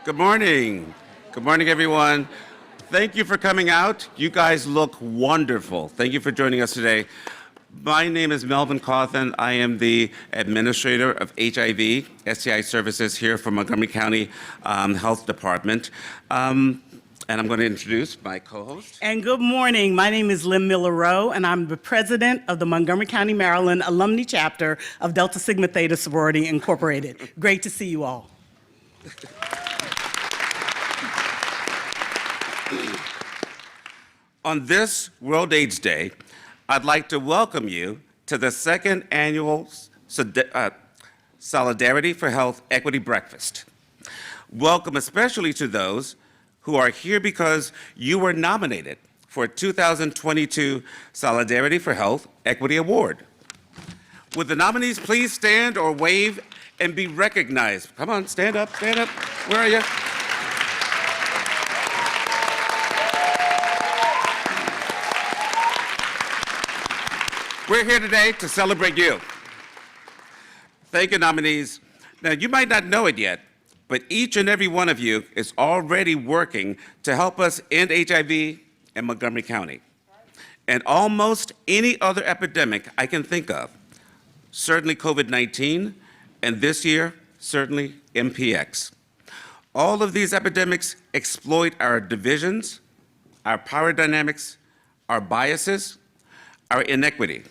Good morning. Good morning, everyone. Thank you for coming out. You guys look wonderful. Thank you for joining us today. My name is Melvin Cawthon. I am the administrator of HIV STI services here for Montgomery County Health Department. And I'm going to introduce my co-host. And good morning. My name is Lynn Miller-Rowe, and I'm the president of the Montgomery County, Maryland Alumni Chapter of Delta Sigma Theta Sorority Incorporated. Great to see you all. On this World AIDS Day, I'd like to welcome you to the second annual Solidarity for Health Equity Breakfast. Welcome especially to those who are here because you were nominated for a 2022 Solidarity for Health Equity Award. Would the nominees please stand or wave and be recognized? Come on, stand up, stand up. Where are you? We're here today to celebrate you. Thank you, nominees. Now, you might not know it yet, but each and every one of you is already working to help us end HIV in Montgomery County and almost any other epidemic I can think of. Certainly COVID-19, and this year, certainly MPX. All of these epidemics exploit our divisions, our power dynamics, our biases, our inequity.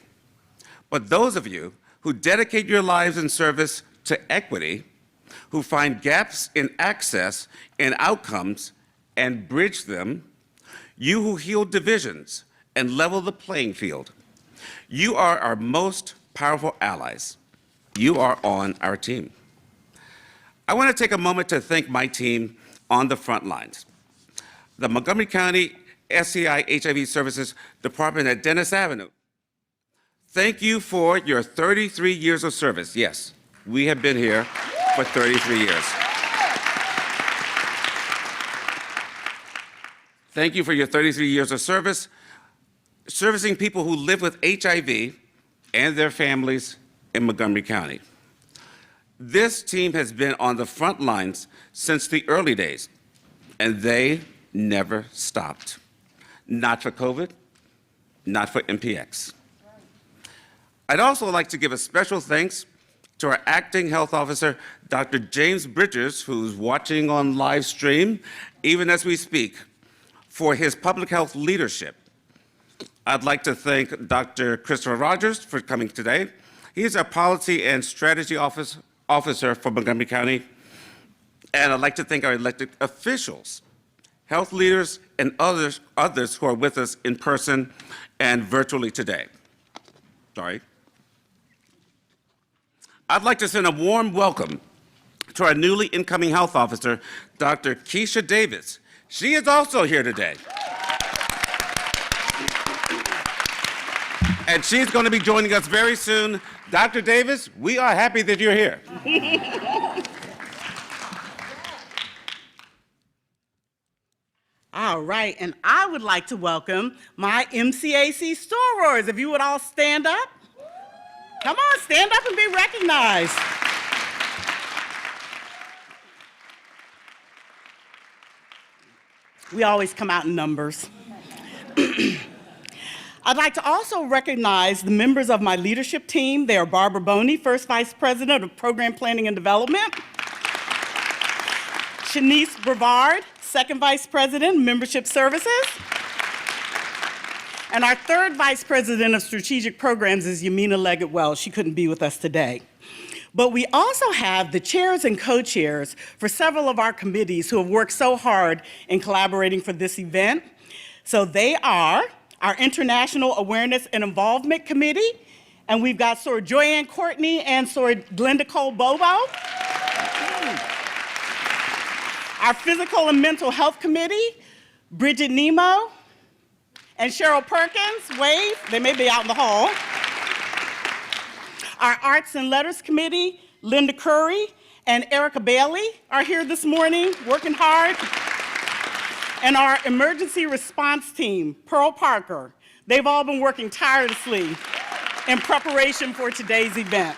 But those of you who dedicate your lives in service to equity, who find gaps in access and outcomes and bridge them, you who heal divisions and level the playing field, you are our most powerful allies. You are on our team. I want to take a moment to thank my team on the front lines. The Montgomery County STI HIV Services Department at Dennis Avenue. Thank you for your 33 years of service. Yes, we have been here for 33 years. Thank you for your 33 years of service, servicing people who live with HIV and their families in Montgomery County. This team has been on the front lines since the early days, and they never stopped. Not for COVID, not for MPX. I'd also like to give a special thanks to our acting health officer, Dr. James Bridgers, who's watching on live stream, even as we speak, for his public health leadership. I'd like to thank Dr. Christopher Rogers for coming today. He's our policy and strategy officer for Montgomery County. And I'd like to thank our elected officials, health leaders, and others who are with us in person and virtually today. Sorry. I'd like to send a warm welcome to our newly incoming health officer, Dr. Keisha Davis. She is also here today. And she's going to be joining us very soon. Dr. Davis, we are happy that you're here. All right, and I would like to welcome my MCAC sorors. If you would all stand up. Come on, stand up and be recognized. We always come out in numbers. I'd like to also recognize the members of my leadership team. They are Barbara Boney, First Vice President of Program Planning and Development. Shanice Brevard, Second Vice President, Membership Services. And our third Vice President of Strategic Programs is Yamina Leggett-Wells. She couldn't be with us today. But we also have the chairs and co-chairs for several of our committees who have worked so hard in collaborating for this event. So they are our International Awareness and Involvement Committee, and we've got Sor Joyanne Courtney and Sor Glenda Cole Bobo. Our Physical and Mental Health Committee, Bridget Nemo and Cheryl Perkins, wave, they may be out in the hall. Our Arts and Letters Committee, Linda Curry and Erica Bailey are here this morning, working hard. And our emergency response team, Pearl Parker, they've all been working tirelessly in preparation for today's event.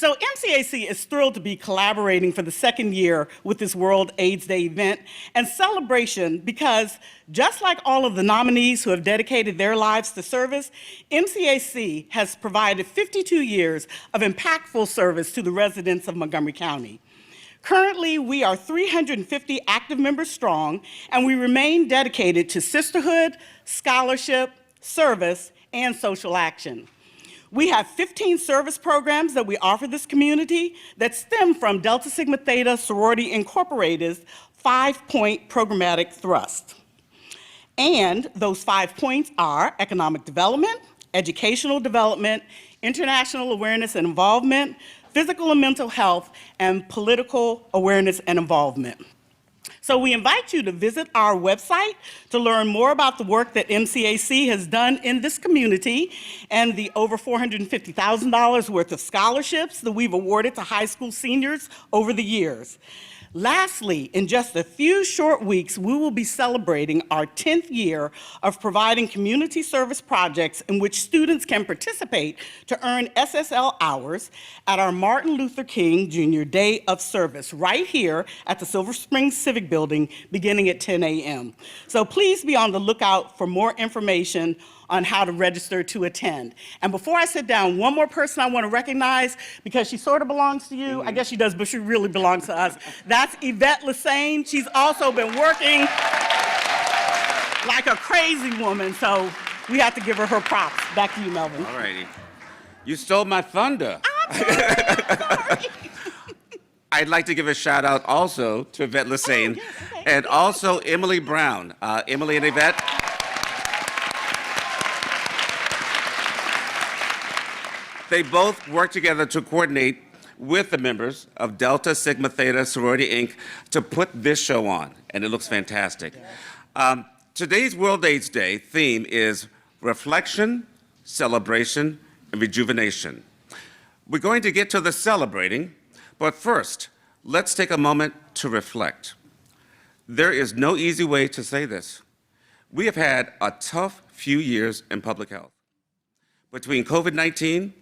So MCAC is thrilled to be collaborating for the second year with this World AIDS Day event and celebration because just like all of the nominees who have dedicated their lives to service, MCAC has provided 52 years of impactful service to the residents of Montgomery County. Currently, we are 350 active members strong, and we remain dedicated to sisterhood, scholarship, service, and social action. We have 15 service programs that we offer this community that stem from Delta Sigma Theta Sorority Incorporated's 5-point programmatic thrust. And those 5 points are economic development, educational development, international awareness and involvement, physical and mental health, and political awareness and involvement. So we invite you to visit our website to learn more about the work that MCAC has done in this community and the over $450,000 worth of scholarships that we've awarded to high school seniors over the years. Lastly, in just a few short weeks, we will be celebrating our 10th year of providing community service projects in which students can participate to earn SSL hours at our Martin Luther King Jr. Day of Service right here at the Silver Spring Civic Building beginning at 10 a.m. So please be on the lookout for more information on how to register to attend. And before I sit down, one more person I want to recognize, because she sort of belongs to you. I guess she does, but she really belongs to us. That's Yvette Lassane. She's also been working like a crazy woman, so we have to give her her props. Back to you, Melvin. All righty. You stole my thunder. I'm sorry. I'd like to give a shout out also to Yvette Lassane yes, okay. and also Emily Brown. Emily and Yvette. They both work together to coordinate with the members of Delta Sigma Theta Sorority Inc. to put this show on, and it looks fantastic. Today's World AIDS Day theme is reflection, celebration, and rejuvenation. We're going to get to the celebrating, but first, let's take a moment to reflect. There is no easy way to say this. We have had a tough few years in public health. Between COVID-19,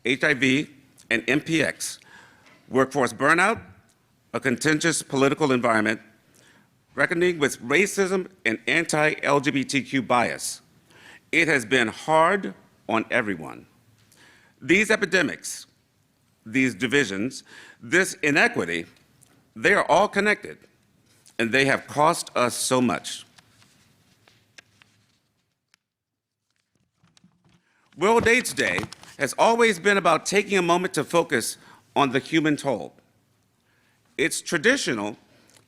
HIV, and MPX, workforce burnout, a contentious political environment, reckoning with racism and anti-LGBTQ bias. It has been hard on everyone. These epidemics, these divisions, this inequity, they are all connected, and they have cost us so much. World AIDS Day has always been about taking a moment to focus on the human toll. It's traditional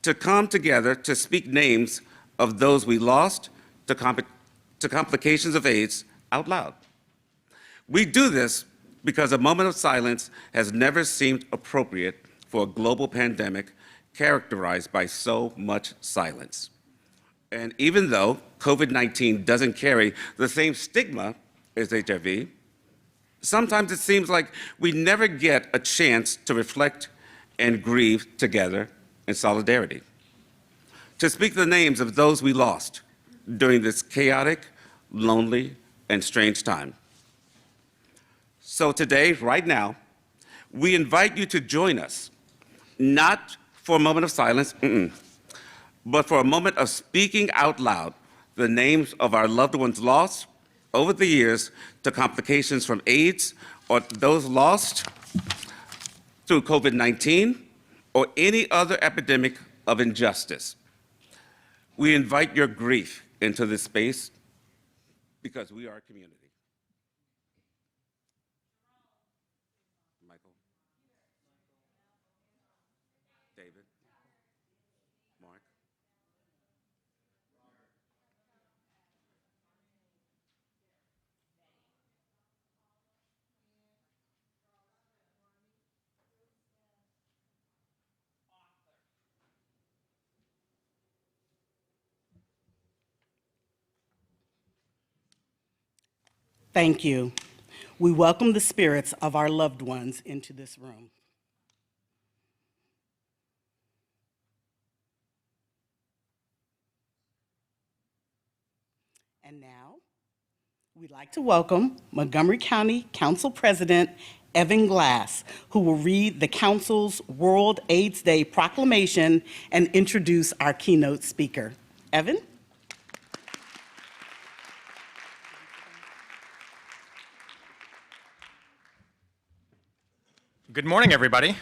to come together to speak names of those we lost to complications of AIDS out loud. We do this because a moment of silence has never seemed appropriate for a global pandemic characterized by so much silence. And even though COVID-19 doesn't carry the same stigma as HIV, sometimes it seems like we never get a chance to reflect and grieve together in solidarity. To speak the names of those we lost during this chaotic, lonely, and strange time. So today, right now, we invite you to join us, not for a moment of silence, but for a moment of speaking out loud the names of our loved ones lost over the years to complications from AIDS, or those lost through COVID-19, or any other epidemic of injustice. We invite your grief into this space because we are a community. Michael? David? Mark? Thank you. We welcome the spirits of our loved ones into this room. And now, we'd like to welcome Montgomery County Council President Evan Glass, who will read the Council's World AIDS Day proclamation and introduce our keynote speaker. Evan? Good morning, everybody.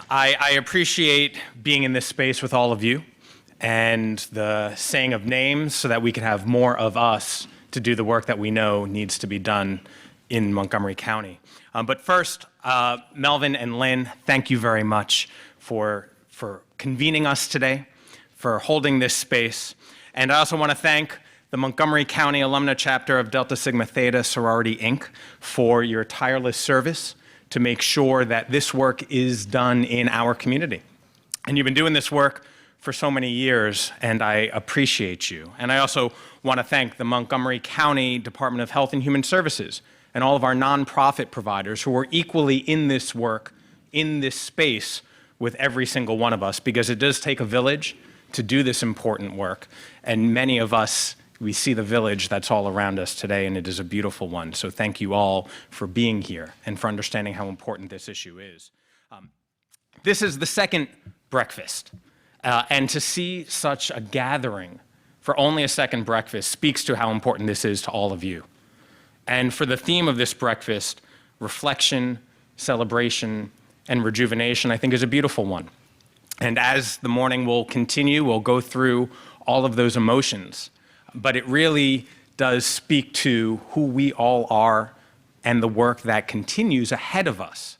I appreciate being in this space with all of you and the saying of names so that we can have more of us to do the work that we know needs to be done in Montgomery County. But first, Melvin and Lynn, thank you very much for convening us today, for holding this space. And I also want to thank the Montgomery County Alumna Chapter of Delta Sigma Theta Sorority, Inc. for your tireless service to make sure that this work is done in our community. And you've been doing this work for so many years, and I appreciate you. And I also want to thank the Montgomery County Department of Health and Human Services and all of our nonprofit providers who are equally in this work, in this space with every single one of us, because it does take a village to do this important work. And many of us, we see the village that's all around us today, and it is a beautiful one. So thank you all for being here and for understanding how important this issue is. This is the second breakfast, and to see such a gathering for only a second breakfast speaks to how important this is to all of you. And for the theme of this breakfast, reflection, celebration, and rejuvenation, I think is a beautiful one. And as the morning will continue, we'll go through all of those emotions. But it really does speak to who we all are and the work that continues ahead of us.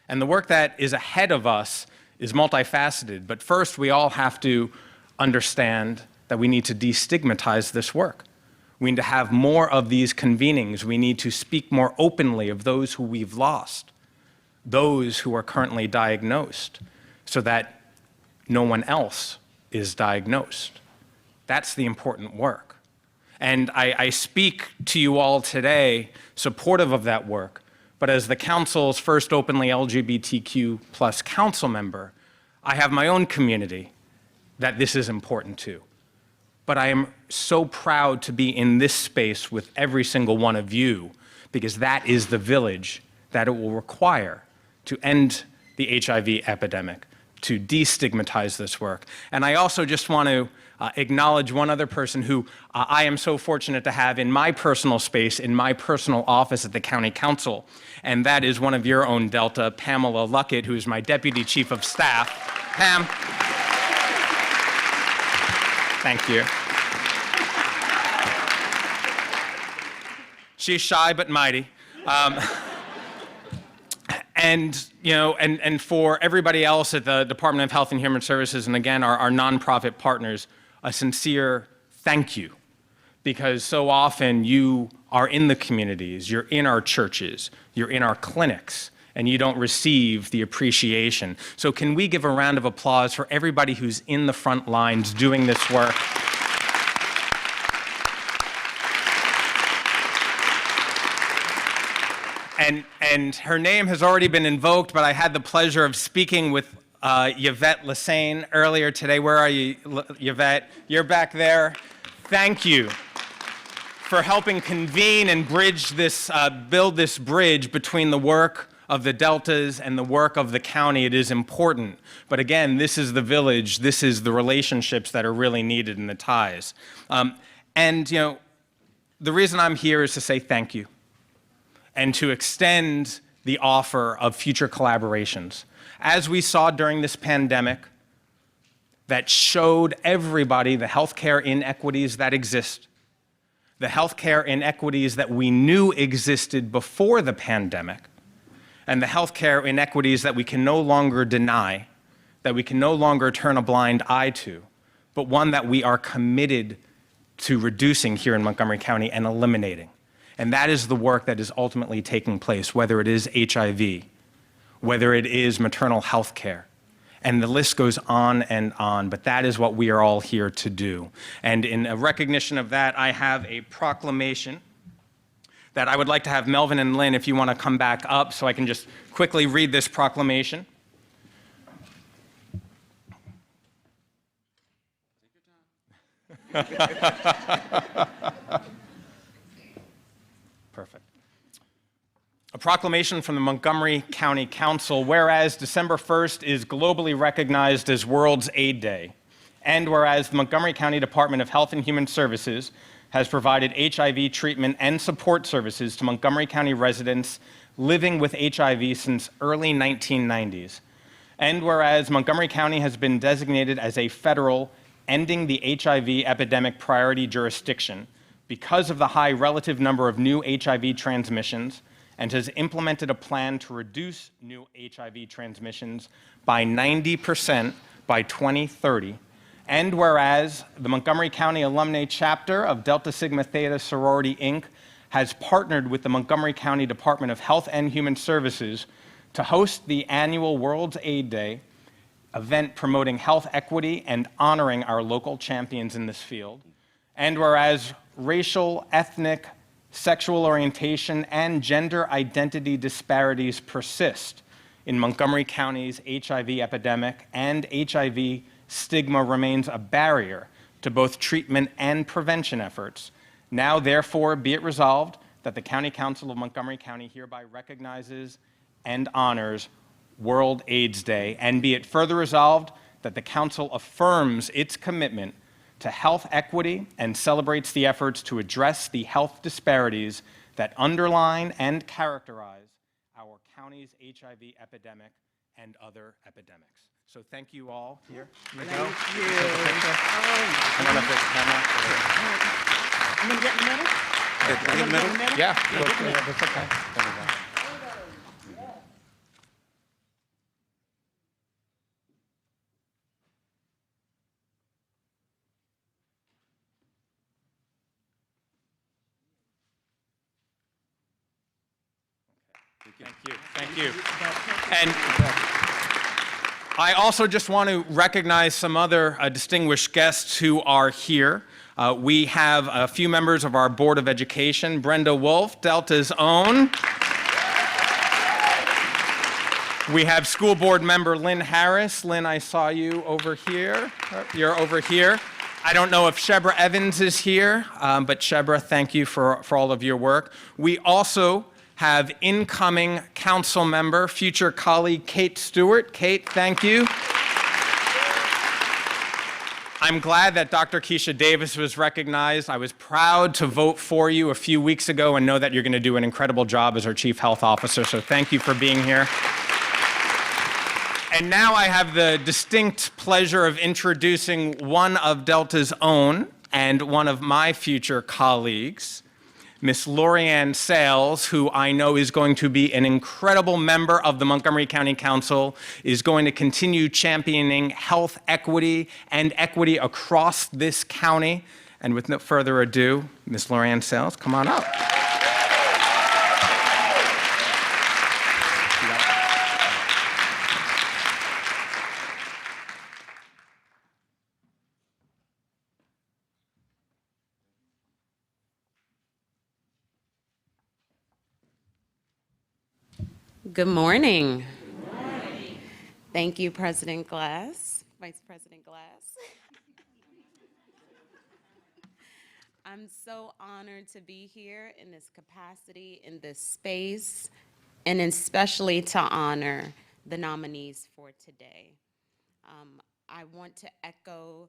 And the work that is ahead of us is multifaceted, but first we all have to understand that we need to destigmatize this work. We need to have more of these convenings. We need to speak more openly of those who we've lost, those who are currently diagnosed, so that no one else is diagnosed. That's the important work. And I speak to you all today supportive of that work, but as the council's first openly LGBTQ plus council member, I have my own community that this is important to. But I am so proud to be in this space with every single one of you, because that is the village that it will require to end the HIV epidemic, to destigmatize this work. And I also just want to acknowledge one other person who I am so fortunate to have in my personal space, in my personal office at the County Council, and that is one of your own Delta, Pamela Luckett, who is my Deputy Chief of Staff. Pam. Thank you. She's shy but mighty. And, you know, and for everybody else at the Department of Health and Human Services, and again, our nonprofit partners, a sincere thank you. Because so often you are in the communities, you're in our churches, you're in our clinics, and you don't receive the appreciation. So can we give a round of applause for everybody who's in the front lines doing this work? And her name has already been invoked, but I had the pleasure of speaking with Yvette Lassane earlier today. Where are you, Yvette? You're back there. Thank you for helping convene and bridge this, build this bridge between the work of the Deltas and the work of the county. It is important. But again, this is the village. This is the relationships that are really needed in the ties. And, you know, the reason I'm here is to say thank you and to extend the offer of future collaborations. As we saw during this pandemic, that showed everybody the healthcare inequities that exist, the healthcare inequities that we knew existed before the pandemic, and the healthcare inequities that we can no longer deny, that we can no longer turn a blind eye to, but one that we are committed to reducing here in Montgomery County and eliminating. And that is the work that is ultimately taking place, whether it is HIV, whether it is maternal health care. And the list goes on, but that is what we are all here to do. And in a recognition of that, I have a proclamation that I would like to have Melvin and Lynn, if you want to come back up so I can just quickly read this proclamation. Perfect. A proclamation from the Montgomery County Council, whereas December 1st is globally recognized as World AIDS Day, and whereas the Montgomery County Department of Health and Human Services has provided HIV treatment and support services to Montgomery County residents living with HIV since early 1990s. And whereas Montgomery County has been designated as a federal ending the HIV epidemic priority jurisdiction because of the high relative number of new HIV transmissions, and has implemented a plan to reduce new HIV transmissions by 90% by 2030. And whereas the Montgomery County Alumni Chapter of Delta Sigma Theta Sorority, Inc. has partnered with the Montgomery County Department of Health and Human Services to host the annual World AIDS Day event promoting health equity and honoring our local champions in this field. And whereas racial, ethnic, sexual orientation, and gender identity disparities persist in Montgomery County's HIV epidemic, and HIV stigma remains a barrier to both treatment and prevention efforts. Now, therefore, be it resolved that the County Council of Montgomery County hereby recognizes and honors World AIDS Day, and be it further resolved that the Council affirms its commitment to health equity and celebrates the efforts to address the health disparities that underline and characterize our county's HIV epidemic and other epidemics. So thank you all here. Thank you. I don't know if there's a camera. I'm gonna get in the middle? In the middle? Yeah, that's okay. There we go. Thank you. And I also just want to recognize some other distinguished guests who are here. We have a few members of our Board of Education. Brenda Wolf, Delta's own. We have school board member Lynn Harris. Lynn, I saw you over here. You're over here. I don't know if Shebra Evans is here, but Shebra, thank you for all of your work. We also have incoming council member, future colleague Kate Stewart. Kate, thank you. I'm glad that Dr. Keisha Davis was recognized. I was proud to vote for you a few weeks ago and know that you're going to do an incredible job as our Chief Health Officer, so thank you for being here. And now I have the distinct pleasure of introducing one of Delta's own and one of my future colleagues, Miss Lorianne Sales, who I know is going to be an incredible member of the Montgomery County Council, is going to continue championing health equity and equity across this county. And with no further ado, Miss Lorianne Sales, come on up. Good morning. Good morning. Thank you, President Glass, Vice President Glass. I'm so honored to be here in this capacity, in this space, and especially to honor the nominees for today. I want to echo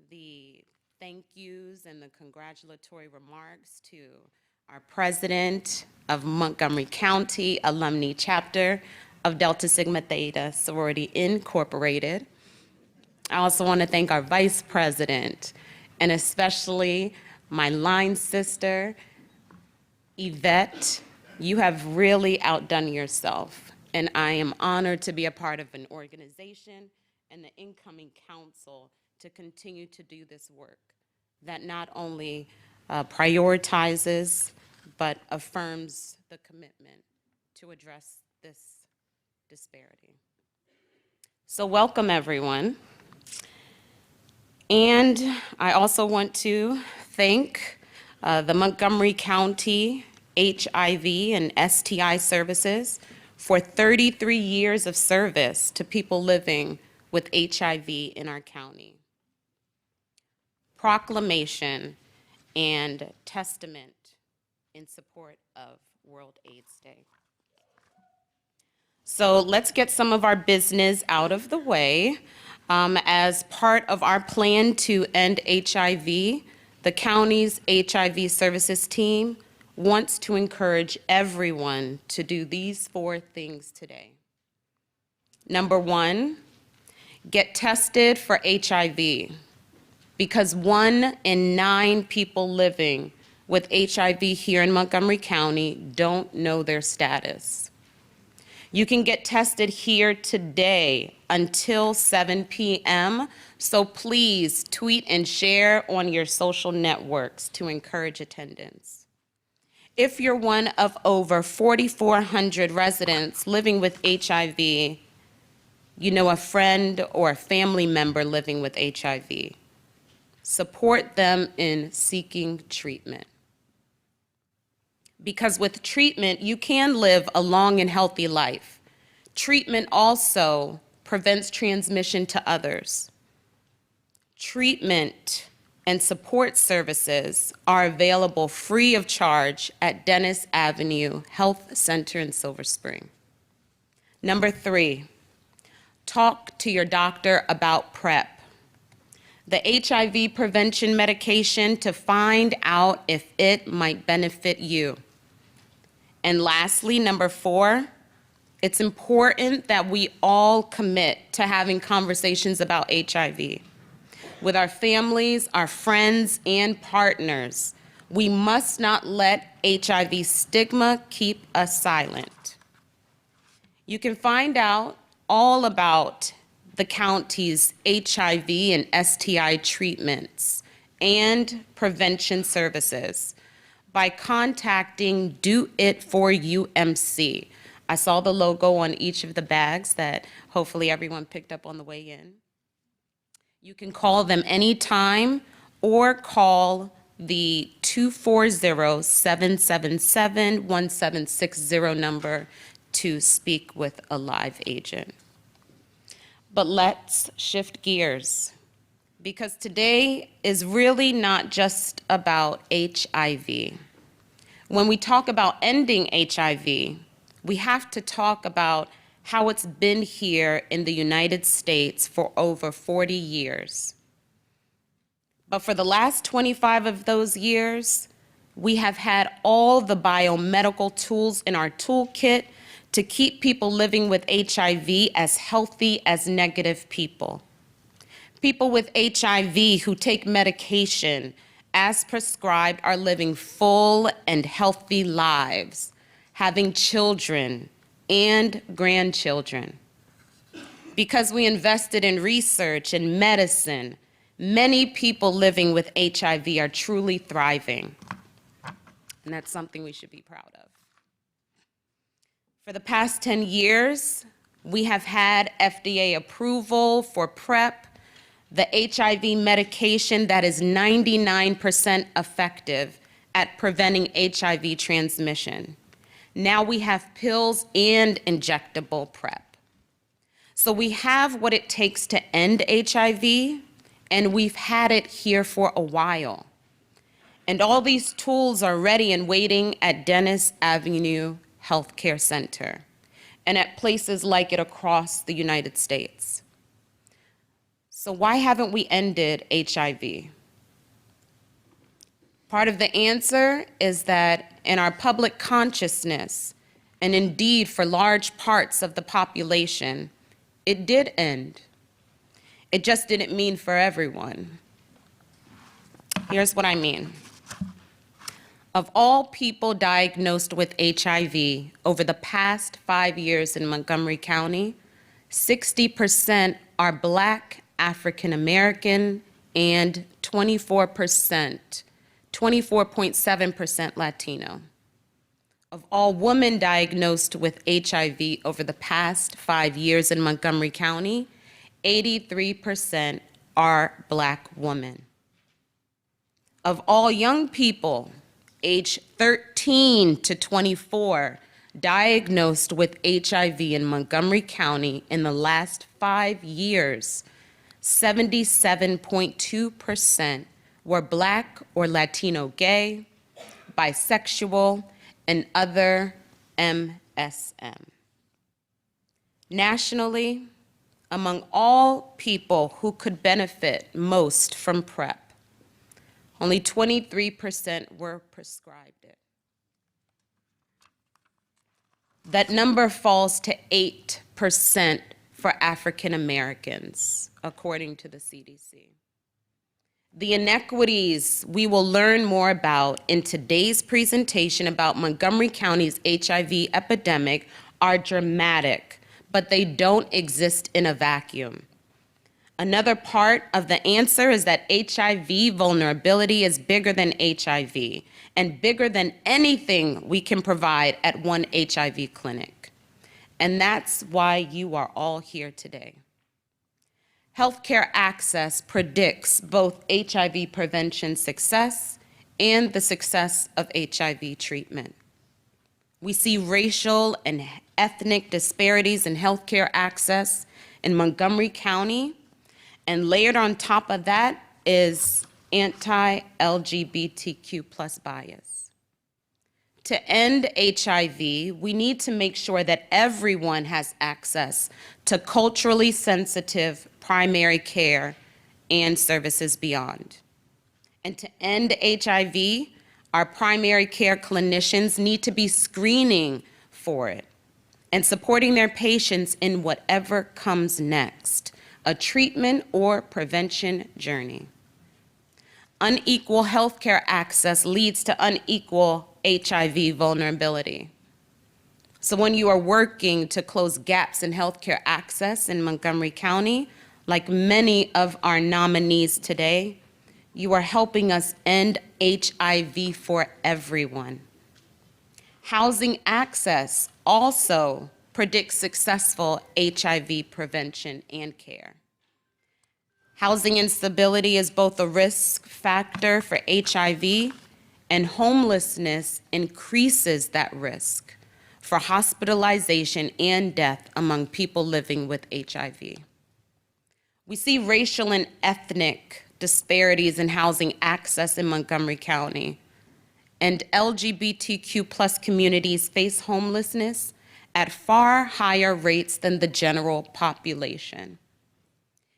the thank yous and the congratulatory remarks to our president of Montgomery County Alumni Chapter of Delta Sigma Theta Sorority Incorporated. I also want to thank our vice president, and especially my line sister, Yvette. You have really outdone yourself, and I am honored to be a part of an organization and the incoming council to continue to do this work that not only prioritizes but affirms the commitment to address this disparity. So welcome, everyone. And I also want to thank the Montgomery County HIV and STI services for 33 years of service to people living with HIV in our county. Proclamation and testament in support of World AIDS Day. So let's get some of our business out of the way. As part of our plan to end HIV, the county's HIV services team wants to encourage everyone to do these 4 things today. Number 1, get tested for HIV, because 1 in 9 people living with HIV here in Montgomery County don't know their status. You can get tested here today until 7 p.m., so please tweet and share on your social networks to encourage attendance. If you're one of over 4,400 residents living with HIV, you know a friend or a family member living with HIV, support them in seeking treatment. Because with treatment, you can live a long and healthy life. Treatment also prevents transmission to others. Treatment and support services are available free of charge at Dennis Avenue Health Center in Silver Spring. Number 3, talk to your doctor about PrEP, the HIV prevention medication, to find out if it might benefit you. And lastly, number 4, it's important that we all commit to having conversations about HIV. With our families, our friends, and partners, we must not let HIV stigma keep us silent. You can find out all about the county's HIV and STI treatments and prevention services by contacting Do It For You MC. I saw the logo on each of the bags that hopefully everyone picked up on the way in. You can call them anytime or call the 240-777-1760 number to speak with a live agent. But let's shift gears, because today is really not just about HIV. When we talk about ending HIV, we have to talk about how it's been here in the United States for over 40 years. But for the last 25 of those years, we have had all the biomedical tools in our toolkit to keep people living with HIV as healthy as negative people. People with HIV who take medication as prescribed are living full and healthy lives, having children and grandchildren. Because we invested in research and medicine, many people living with HIV are truly thriving. And that's something we should be proud of. For the past 10 years, we have had FDA approval for PrEP, the HIV medication that is 99% effective at preventing HIV transmission. Now we have pills and injectable PrEP. So we have what it takes to end HIV, and we've had it here for a while. And all these tools are ready and waiting at Dennis Avenue Healthcare Center and at places like it across the United States. So why haven't we ended HIV? Part of the answer is that in our public consciousness, and indeed for large parts of the population, it did end. It just didn't mean for everyone. Here's what I mean. Of all people diagnosed with HIV over the past 5 years in Montgomery County, 60% are Black, African American, and 24.7% Latino. Of all women diagnosed with HIV over the past 5 years in Montgomery County, 83% are Black women. Of all young people age 13 to 24 diagnosed with HIV in Montgomery County in the last 5 years, 77.2% were Black or Latino gay, bisexual, and other MSM. Nationally, among all people who could benefit most from PrEP, only 23% were prescribed it. That number falls to 8% for African Americans, according to the CDC. The inequities we will learn more about in today's presentation about Montgomery County's HIV epidemic are dramatic, but they don't exist in a vacuum. Another part of the answer is that HIV vulnerability is bigger than HIV and bigger than anything we can provide at one HIV clinic. And that's why you are all here today. Healthcare access predicts both HIV prevention success and the success of HIV treatment. We see racial and ethnic disparities in healthcare access in Montgomery County, and layered on top of that is anti-LGBTQ+ bias. To end HIV, we need to make sure that everyone has access to culturally sensitive primary care and services beyond. And to end HIV, our primary care clinicians need to be screening for it and supporting their patients in whatever comes next, a treatment or prevention journey. Unequal healthcare access leads to unequal HIV vulnerability. So when you are working to close gaps in healthcare access in Montgomery County, like many of our nominees today, you are helping us end HIV for everyone. Housing access also predicts successful HIV prevention and care. Housing instability is both a risk factor for HIV, and homelessness increases that risk for hospitalization and death among people living with HIV. We see racial and ethnic disparities in housing access in Montgomery County, and LGBTQ+ communities face homelessness at far higher rates than the general population.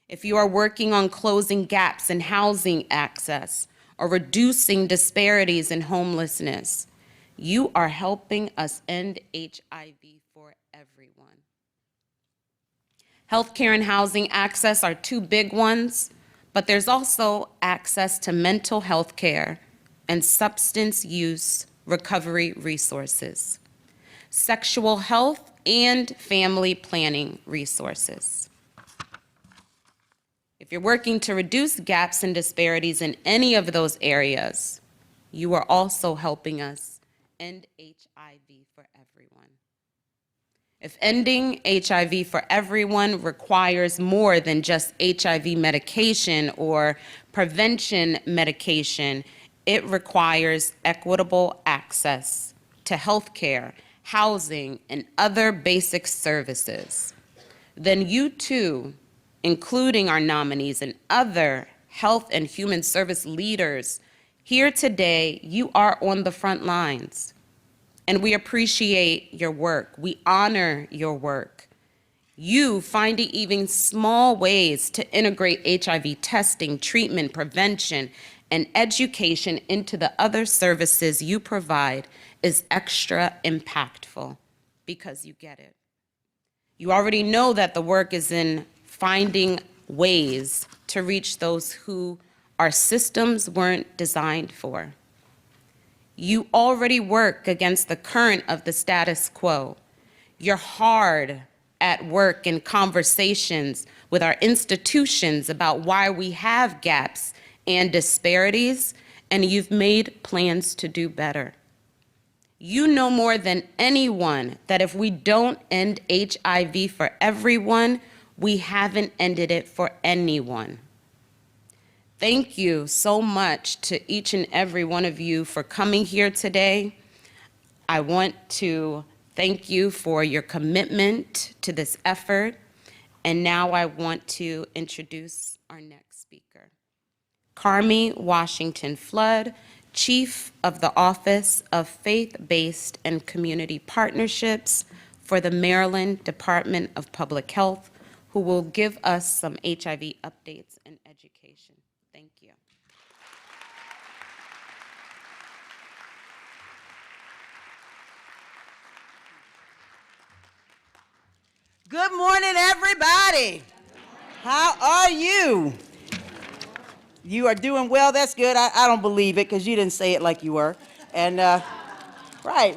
If you are working on closing gaps in housing access or reducing disparities in homelessness, you are helping us end HIV for everyone. Healthcare and housing access are two big ones, but there's also access to mental health care and substance use recovery resources, sexual health and family planning resources. If you're working to reduce gaps and disparities in any of those areas, you are also helping us end HIV for everyone. If ending HIV for everyone requires more than just HIV medication or prevention medication, it requires equitable access to health care, housing, and other basic services. Then you too, including our nominees and other health and human service leaders here today, you are on the front lines. And we appreciate your work. We honor your work. You finding even small ways to integrate HIV testing, treatment, prevention, and education into the other services you provide is extra impactful because you get it. You already know that the work is in finding ways to reach those who our systems weren't designed for. You already work against the current of the status quo. You're hard at work in conversations with our institutions about why we have gaps and disparities, and you've made plans to do better. You know more than anyone that if we don't end HIV for everyone, we haven't ended it for anyone. Thank you so much to each and every one of you for coming here today. I want to thank you for your commitment to this effort. And now I want to introduce our next speaker. Carmi Washington Flood, Chief of the Office of Faith-Based and Community Partnerships for the Maryland Department of Public Health, who will give us some HIV updates and education. Thank you. Good morning, everybody. How are you? You are doing well. That's good. I don't believe it because you didn't say it like you were. And right.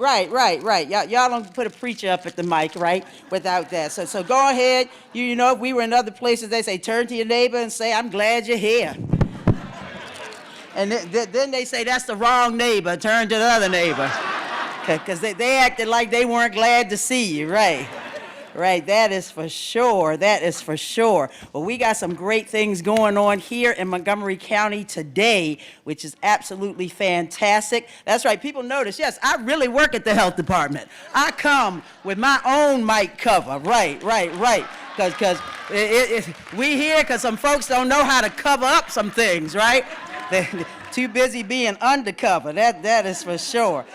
Y'all don't put a preacher up at the mic, right? Without that. So go ahead. You know, if we were in other places, they say turn to your neighbor and say, "I'm glad you're here." And then they say that's the wrong neighbor. Turn to the other neighbor, because they acted like they weren't glad to see you, right? Right, that is for sure. That is for sure. Well, we got some great things going on here in Montgomery County today, which is absolutely fantastic. That's right, people notice, yes, I really work at the health department. I come with my own mic cover, right. Because we here because some folks don't know how to cover up some things, right? They're too busy being undercover, that is for sure.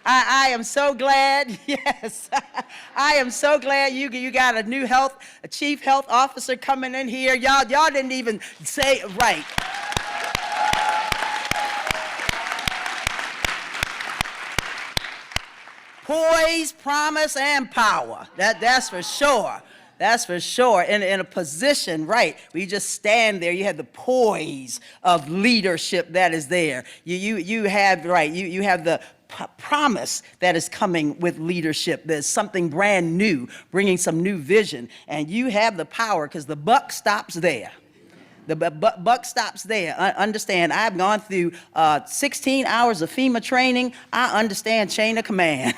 I am so glad, yes, I am so glad you got a chief health officer coming in here. Y'all didn't even say it right. Poise, promise, and power. That's for sure. That's for sure. In a position, right, where you just stand there, you have the poise of leadership that is there. You have the promise that is coming with leadership. There's something brand new, bringing some new vision, and you have the power because the buck stops there. The buck stops there. Understand, I've gone through 16 hours of FEMA training. I understand chain of command.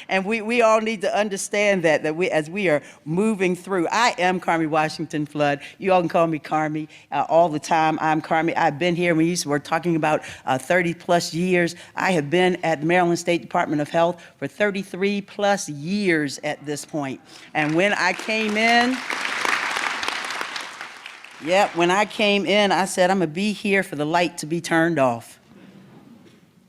And we all need to understand that as we are moving through. I am Carmi Washington Flood. You all can call me Carmi all the time. I'm Carmi. I've been here. We're talking about 30 plus years. I have been at the Maryland State Department of Health for 33 plus years at this point. And when I came in, I said, I'm going to be here for the light to be turned off.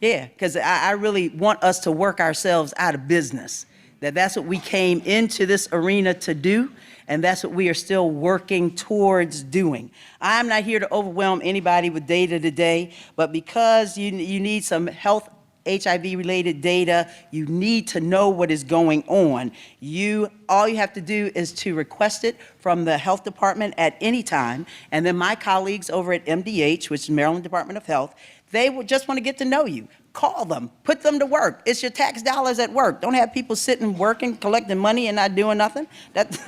Yeah, because I really want us to work ourselves out of business. That's what we came into this arena to do, and that's what we are still working towards doing. I'm not here to overwhelm anybody with data today, but because you need some health HIV-related data, you need to know what is going on. All you have to do is to request it from the health department at any time, and then my colleagues over at MDH, which is Maryland Department of Health, they will just want to get to know you. Call them, put them to work. It's your tax dollars at work. Don't have people sitting, working, collecting money and not doing nothing. That's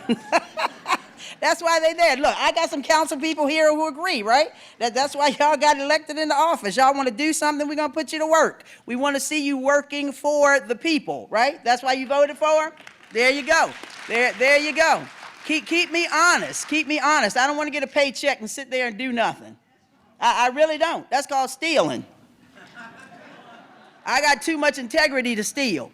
why they're there. Look, I got some council people here who agree, right? That's why y'all got elected into office. Y'all want to do something, we're going to put you to work. We want to see you working for the people, right? That's why you voted for them? There you go. There you go. Keep me honest. Keep me honest. I don't want to get a paycheck and sit there and do nothing. I really don't. That's called stealing. I got too much integrity to steal.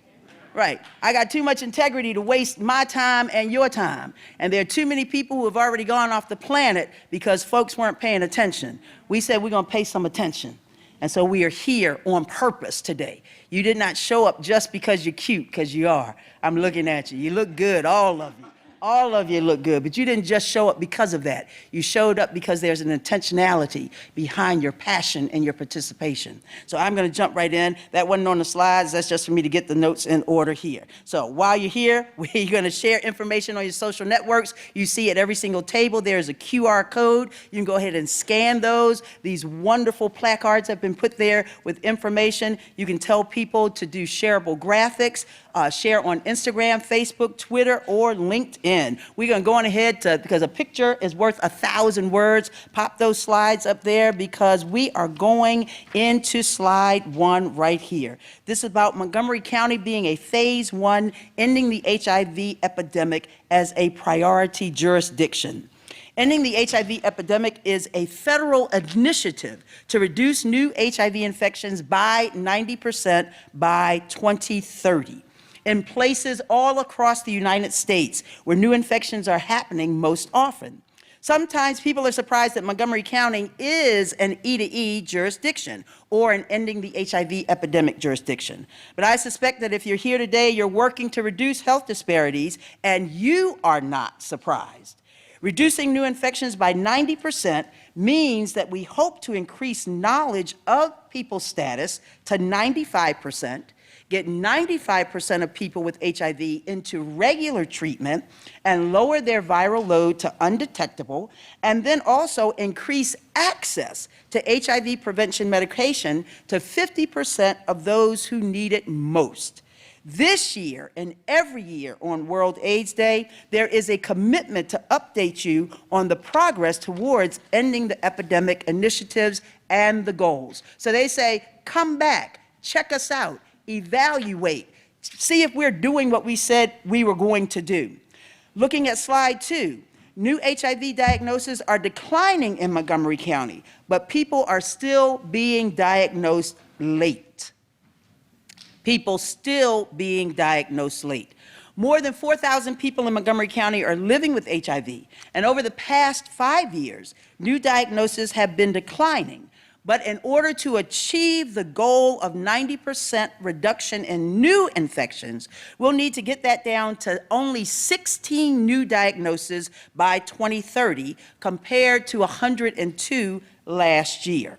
Right. I got too much integrity to waste my time and your time. And there are too many people who have already gone off the planet because folks weren't paying attention. We said we're going to pay some attention. And so we are here on purpose today. You did not show up just because you're cute, because you are. I'm looking at you. You look good, all of you. All of you look good, but you didn't just show up because of that. You showed up because there's an intentionality behind your passion and your participation. So I'm going to jump right in. That wasn't on the slides. That's just for me to get the notes in order here. So while you're here, we're going to share information on your social networks. You see at every single table, there's a QR code. You can go ahead and scan those. These wonderful placards have been put there with information. You can tell people to do shareable graphics, share on Instagram, Facebook, Twitter, or LinkedIn. We're going to go on ahead because a picture is worth 1,000 words. Pop those slides up there because we are going into slide 1 right here. This is about Montgomery County being a phase 1, ending the HIV epidemic as a priority jurisdiction. Ending the HIV epidemic is a federal initiative to reduce new HIV infections by 90% by 2030. In places all across the United States where new infections are happening most often. Sometimes people are surprised that Montgomery County is an E2E jurisdiction or an ending the HIV epidemic jurisdiction. But I suspect that if you're here today, you're working to reduce health disparities, and you are not surprised. Reducing new infections by 90% means that we hope to increase knowledge of people's status to 95%, get 95% of people with HIV into regular treatment and lower their viral load to undetectable, and then also increase access to HIV prevention medication to 50% of those who need it most. This year and every year on World AIDS Day, there is a commitment to update you on the progress towards ending the epidemic initiatives and the goals. So they say, come back, check us out, evaluate, see if we're doing what we said we were going to do. Looking at slide 2, new HIV diagnoses are declining in Montgomery County, but people are still being diagnosed late. People still being diagnosed late. More than 4,000 people in Montgomery County are living with HIV, and over the past 5 years, new diagnoses have been declining. But in order to achieve the goal of 90% reduction in new infections, we'll need to get that down to only 16 new diagnoses by 2030, compared to 102 last year.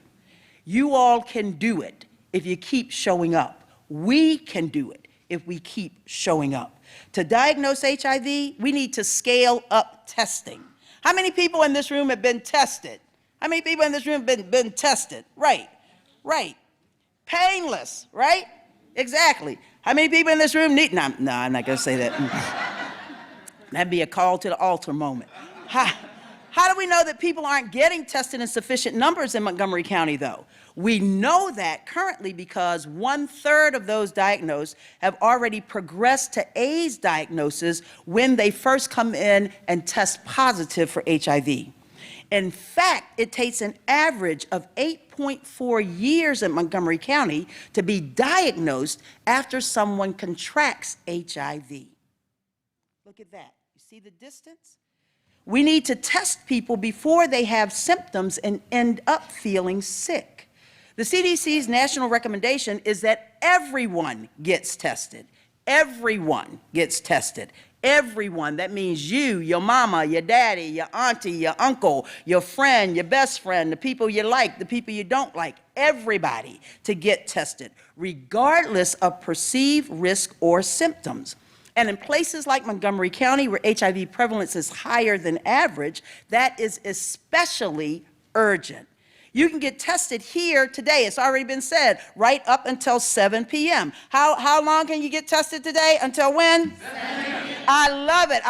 You all can do it if you keep showing up. We can do it if we keep showing up. To diagnose HIV, we need to scale up testing. How many people in this room have been tested? How many people in this room have been tested? Right. Painless, right? Exactly. How many people in this room need, no, I'm not gonna say that. That'd be a call to the altar moment. How do we know that people aren't getting tested in sufficient numbers in Montgomery County, though? We know that currently because 1/3 of those diagnosed have already progressed to AIDS diagnosis when they first come in and test positive for HIV. In fact, it takes an average of 8.4 years in Montgomery County to be diagnosed after someone contracts HIV. Look at that. You see the distance? We need to test people before they have symptoms and end up feeling sick. The CDC's national recommendation is that everyone gets tested. Everyone gets tested. Everyone. That means you, your mama, your daddy, your auntie, your uncle, your friend, your best friend, the people you like, the people you don't like. Everybody to get tested, regardless of perceived risk or symptoms. And in places like Montgomery County, where HIV prevalence is higher than average, that is especially urgent. You can get tested here today. It's already been said, right up until 7 p.m. How long can you get tested today? Until when? 7 p.m. I love it.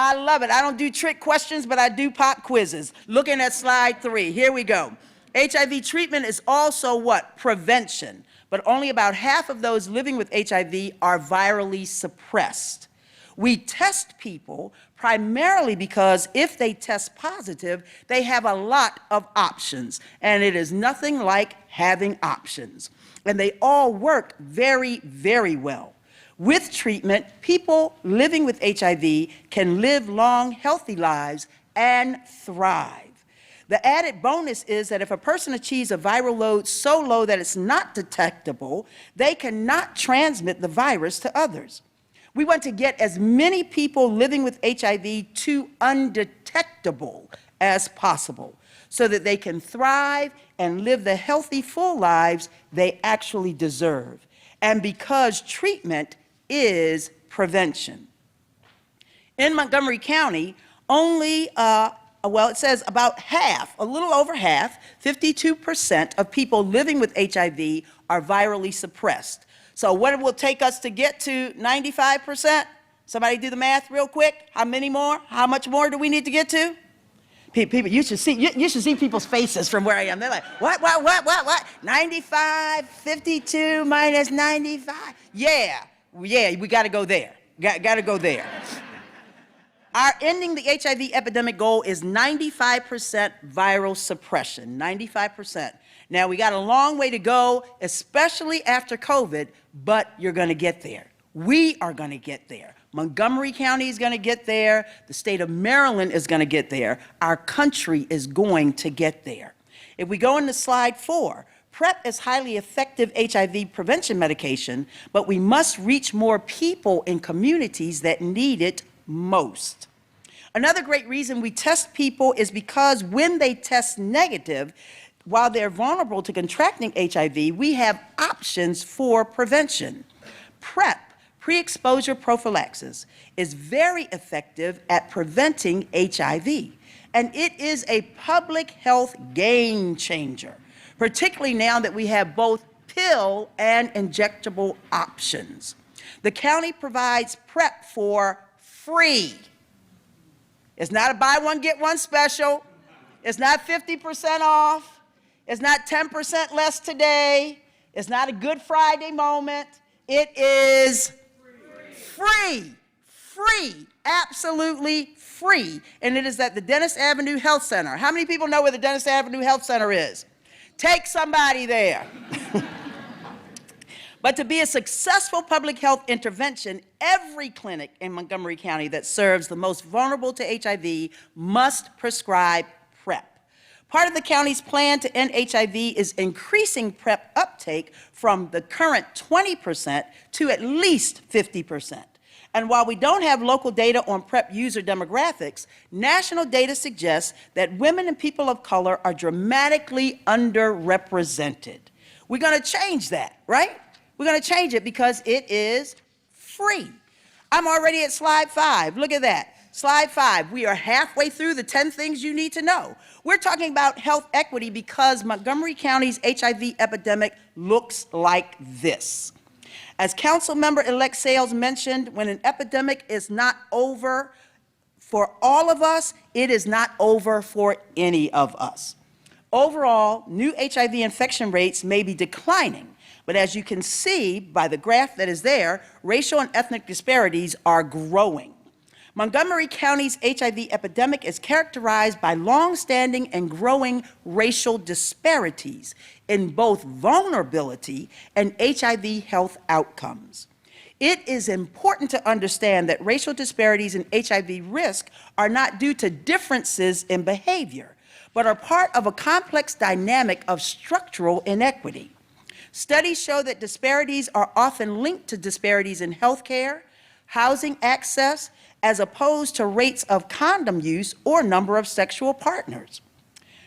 I don't do trick questions, but I do pop quizzes. Looking at slide 3, here we go. HIV treatment is also what? Prevention. But only about half of those living with HIV are virally suppressed. We test people primarily because if they test positive, they have a lot of options, and it is nothing like having options. And they all work very, very well. With treatment, people living with HIV can live long, healthy lives and thrive. The added bonus is that if a person achieves a viral load so low that it's not detectable, they cannot transmit the virus to others. We want to get as many people living with HIV to undetectable as possible so that they can thrive and live the healthy, full lives they actually deserve. And because treatment is prevention. In Montgomery County, only, it says about half, a little over half, 52% of people living with HIV are virally suppressed. So what it will take us to get to 95%? Somebody do the math real quick. How many more? How much more do we need to get to? People, you should see people's faces from where I am. They're like, what? 95, 52 minus 95. Yeah, we got to go there. Got to go there. Our ending the HIV epidemic goal is 95% viral suppression, 95%. Now, we got a long way to go, especially after COVID, but you're going to get there. We are going to get there. Montgomery County is going to get there. The state of Maryland is going to get there. Our country is going to get there. If we go into slide 4, PrEP is highly effective HIV prevention medication, but we must reach more people in communities that need it most. Another great reason we test people is because when they test negative, while they're vulnerable to contracting HIV, we have options for prevention. PrEP, pre-exposure prophylaxis, is very effective at preventing HIV, and it is a public health game changer, particularly now that we have both pill and injectable options. The county provides PrEP for free. It's not a buy one, get one special. It's not 50% off. It's not 10% less today. It's not a Good Friday moment. It is free, absolutely free. And it is at the Dennis Avenue Health Center. How many people know where the Dennis Avenue Health Center is? Take somebody there. But to be a successful public health intervention, every clinic in Montgomery County that serves the most vulnerable to HIV must prescribe PrEP. Part of the county's plan to end HIV is increasing PrEP uptake from the current 20% to at least 50%. And while we don't have local data on PrEP user demographics, national data suggests that women and people of color are dramatically underrepresented. We're going to change that, right? We're going to change it because it is free. I'm already at slide 5. Look at that. Slide 5. We are halfway through the 10 things you need to know. We're talking about health equity because Montgomery County's HIV epidemic looks like this. As Councilmember-elect Sales mentioned, when an epidemic is not over for all of us, it is not over for any of us. Overall, new HIV infection rates may be declining, but as you can see by the graph that is there, racial and ethnic disparities are growing. Montgomery County's HIV epidemic is characterized by long-standing and growing racial disparities in both vulnerability and HIV health outcomes. It is important to understand that racial disparities in HIV risk are not due to differences in behavior, but are part of a complex dynamic of structural inequity. Studies show that disparities are often linked to disparities in healthcare, housing access, as opposed to rates of condom use or number of sexual partners.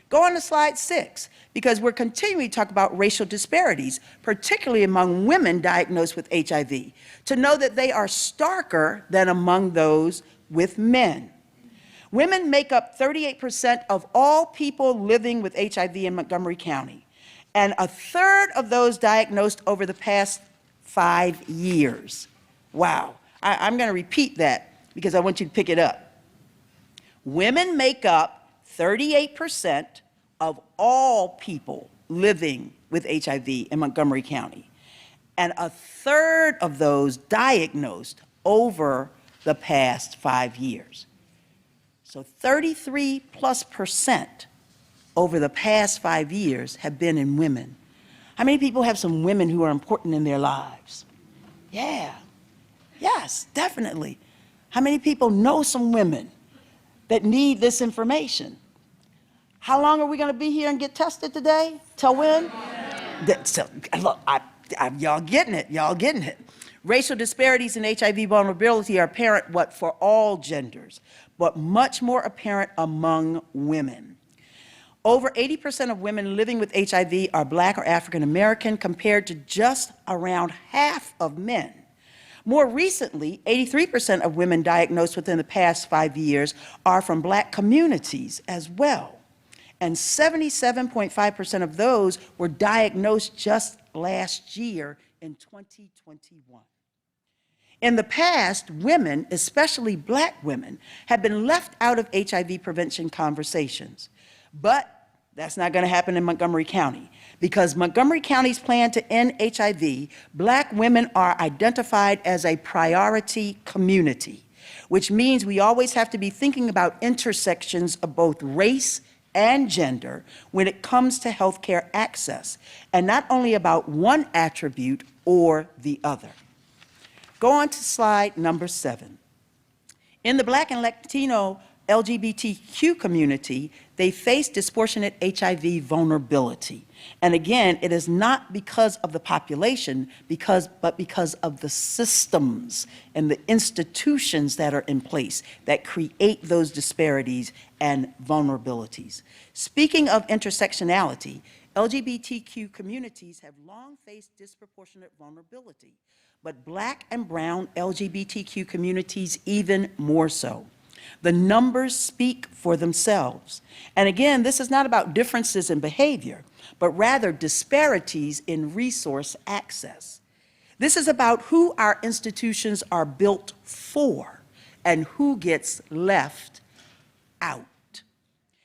Go on to slide 6, because we're continuing to talk about racial disparities, particularly among women diagnosed with HIV, to know that they are starker than among those with men. Women make up 38% of all people living with HIV in Montgomery County, and a third of those diagnosed over the past 5 years. Wow. I'm going to repeat that because I want you to pick it up. Women make up 38% of all people living with HIV in Montgomery County, and a third of those diagnosed over the past 5 years. So 33+% over the past 5 years have been in women. How many people have some women who are important in their lives? Yeah, yes, definitely. How many people know some women that need this information? How long are we going to be here and get tested today? Till when? So, look, y'all getting it, y'all getting it. Racial disparities in HIV vulnerability are apparent, for all genders, but much more apparent among women. Over 80% of women living with HIV are Black or African American, compared to just around half of men. More recently, 83% of women diagnosed within the past 5 years are from Black communities as well. And 77.5% of those were diagnosed just last year in 2021. In the past, women, especially Black women, have been left out of HIV prevention conversations. But that's not going to happen in Montgomery County, because Montgomery County's plan to end HIV, Black women are identified as a priority community, which means we always have to be thinking about intersections of both race and gender when it comes to healthcare access, and not only about one attribute or the other. Go on to slide number 7. In the Black and Latino LGBTQ community, they face disproportionate HIV vulnerability. And again, it is not because of the population, but because of the systems and the institutions that are in place that create those disparities and vulnerabilities. Speaking of intersectionality, LGBTQ communities have long faced disproportionate vulnerability, but Black and brown LGBTQ communities even more so. The numbers speak for themselves. And again, this is not about differences in behavior, but rather disparities in resource access. This is about who our institutions are built for and who gets left out.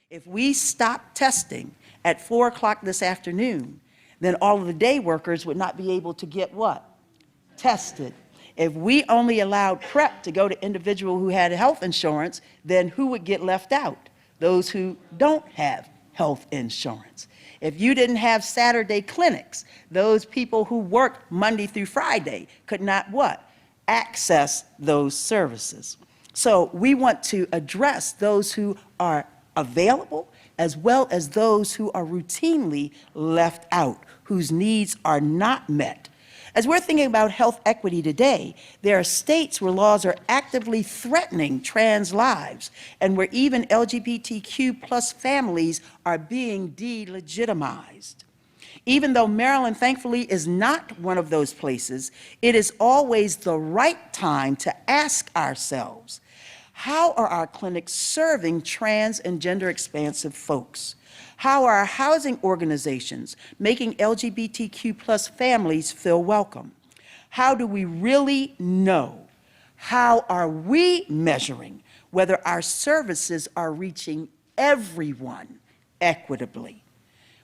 If we stop testing at 4 o'clock this afternoon, then all of the day workers would not be able to get what? Tested. If we only allowed PrEP to go to individuals who had health insurance, then who would get left out? Those who don't have health insurance. If you didn't have Saturday clinics, those people who work Monday through Friday could not what? Access those services. So we want to address those who are available as well as those who are routinely left out, whose needs are not met. As we're thinking about health equity today, there are states where laws are actively threatening trans lives and where even LGBTQ plus families are being delegitimized. Even though Maryland, thankfully, is not one of those places, it is always the right time to ask ourselves, how are our clinics serving trans and gender expansive folks? How are our housing organizations making LGBTQ plus families feel welcome? How do we really know? How are we measuring whether our services are reaching everyone equitably?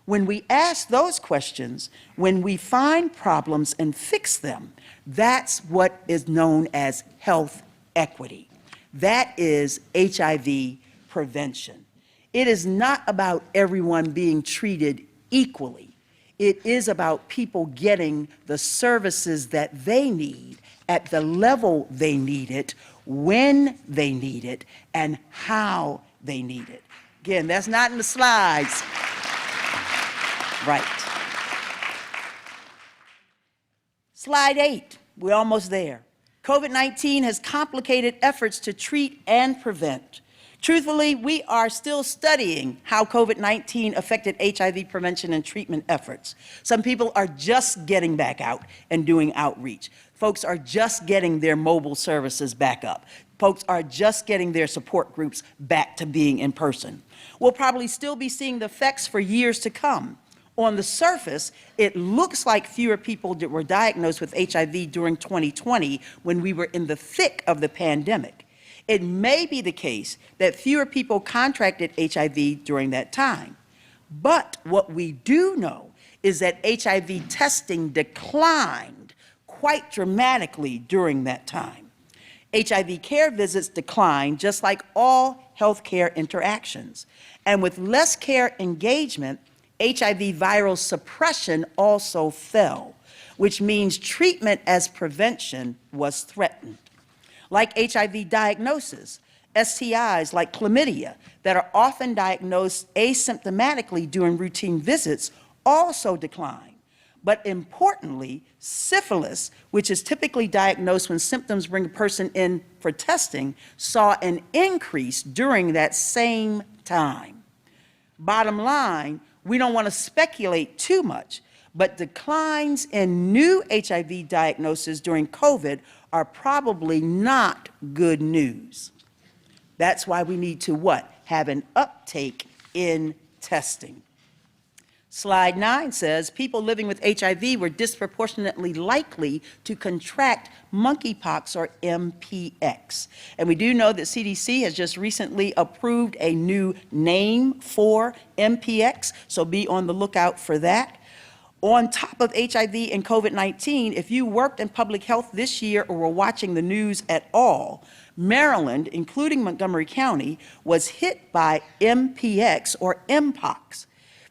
When we ask those questions, when we find problems and fix them, that's what is known as health equity. That is HIV prevention. It is not about everyone being treated equally. It is about people getting the services that they need at the level they need it, when they need it, and how they need it. Again, that's not in the slides. Right. Slide 8, we're almost there. COVID-19 has complicated efforts to treat and prevent. Truthfully, we are still studying how COVID-19 affected HIV prevention and treatment efforts. Some people are just getting back out and doing outreach. Folks are just getting their mobile services back up. Folks are just getting their support groups back to being in person. We'll probably still be seeing the effects for years to come. On the surface, it looks like fewer people that were diagnosed with HIV during 2020 when we were in the thick of the pandemic. It may be the case that fewer people contracted HIV during that time. But what we do know is that HIV testing declined quite dramatically during that time. HIV care visits declined just like all healthcare interactions. And with less care engagement, HIV viral suppression also fell, which means treatment as prevention was threatened. Like HIV diagnosis, STIs like chlamydia that are often diagnosed asymptomatically during routine visits also decline. But importantly, syphilis, which is typically diagnosed when symptoms bring a person in for testing, saw an increase during that same time. Bottom line, we don't want to speculate too much, but declines in new HIV diagnoses during COVID are probably not good news. That's why we need to what? Have an uptake in testing. Slide 9 says people living with HIV were disproportionately likely to contract monkeypox or MPX. And we do know that CDC has just recently approved a new name for MPX, so be on the lookout for that. On top of HIV and COVID-19, if you worked in public health this year or were watching the news at all, Maryland, including Montgomery County, was hit by MPX or Mpox.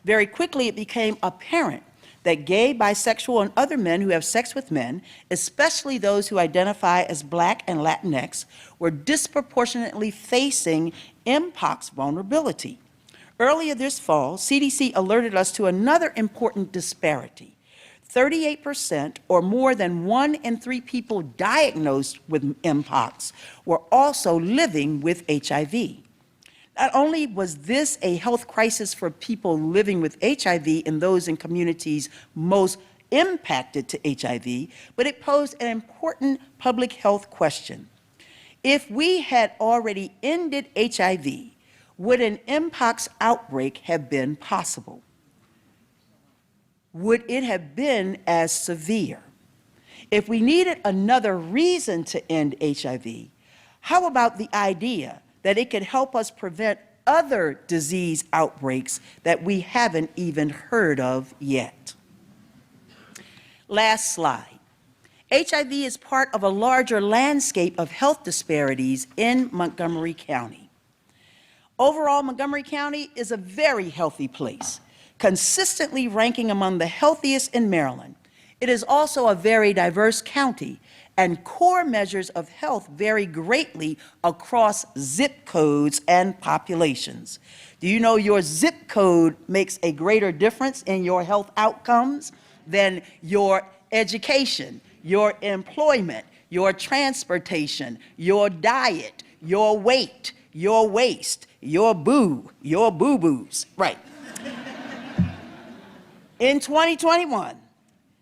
Very quickly, it became apparent that gay, bisexual, and other men who have sex with men, especially those who identify as Black and Latinx, were disproportionately facing mpox vulnerability. Earlier this fall, CDC alerted us to another important disparity. 38%, or more than 1 in 3 people diagnosed with mpox, were also living with HIV. Not only was this a health crisis for people living with HIV and those in communities most impacted to HIV, but it posed an important public health question. If we had already ended HIV, would an mpox outbreak have been possible? Would it have been as severe? If we needed another reason to end HIV, how about the idea that it could help us prevent other disease outbreaks that we haven't even heard of yet? Last slide. HIV is part of a larger landscape of health disparities in Montgomery County. Overall, Montgomery County is a very healthy place, consistently ranking among the healthiest in Maryland. It is also a very diverse county, and core measures of health vary greatly across zip codes and populations. Do you know your zip code makes a greater difference in your health outcomes than your education, your employment, your transportation, your diet, your weight, your waist, your boo-boos, right. In 2021,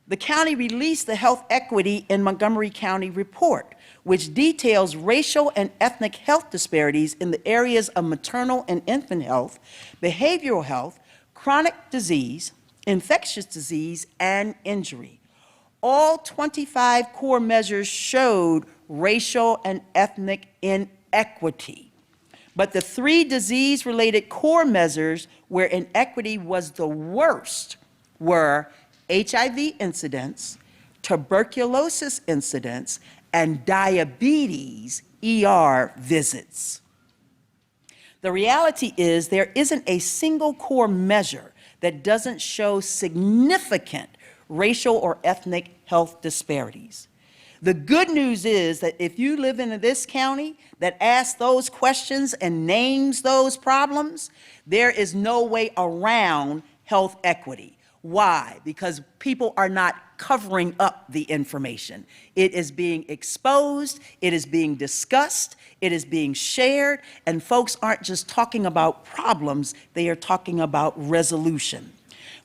the county released the Health Equity in Montgomery County report, which details racial and ethnic health disparities in the areas of maternal and infant health, behavioral health, chronic disease, infectious disease, and injury. All 25 core measures showed racial and ethnic inequity. But the 3 disease-related core measures where inequity was the worst were HIV incidence, tuberculosis incidence, and diabetes ER visits. The reality is there isn't a single core measure that doesn't show significant racial or ethnic health disparities. The good news is that if you live in this county that asks those questions and names those problems, there is no way around health equity. Why? Because people are not covering up the information. It is being exposed, it is being discussed, it is being shared, and folks aren't just talking about problems, they are talking about resolution.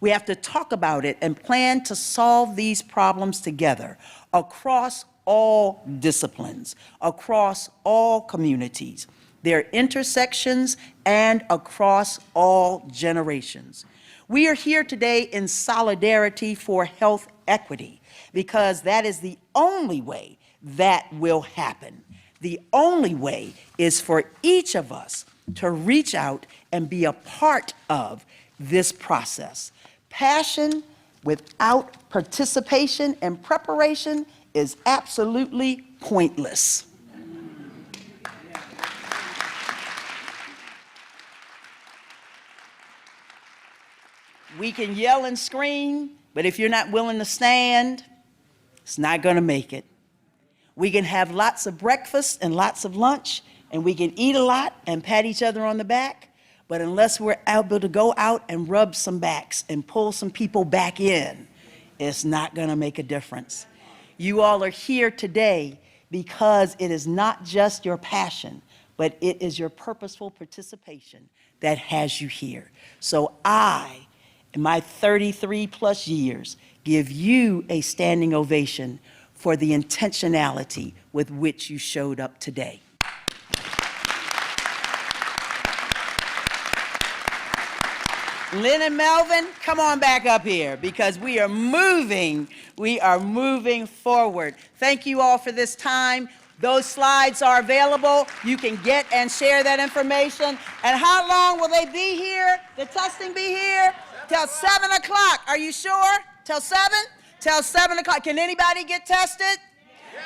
We have to talk about it and plan to solve these problems together across all disciplines, across all communities, their intersections, and across all generations. We are here today in solidarity for health equity because that is the only way that will happen. The only way is for each of us to reach out and be a part of this process. Passion without participation and preparation is absolutely pointless. We can yell and scream, but if you're not willing to stand, it's not going to make it. We can have lots of breakfast and lots of lunch, and we can eat a lot and pat each other on the back, but unless we're able to go out and rub some backs and pull some people back in, it's not going to make a difference. You all are here today because it is not just your passion, but it is your purposeful participation that has you here. So I, in my 33 plus years, give you a standing ovation for the intentionality with which you showed up today. Lynn and Melvin, come on back up here because we are moving forward. Thank you all for this time. Those slides are available. You can get and share that information. And how long will they be here? The testing be here? Till 7 o'clock. Are you sure? Till 7? Till 7 o'clock. Can anybody get tested?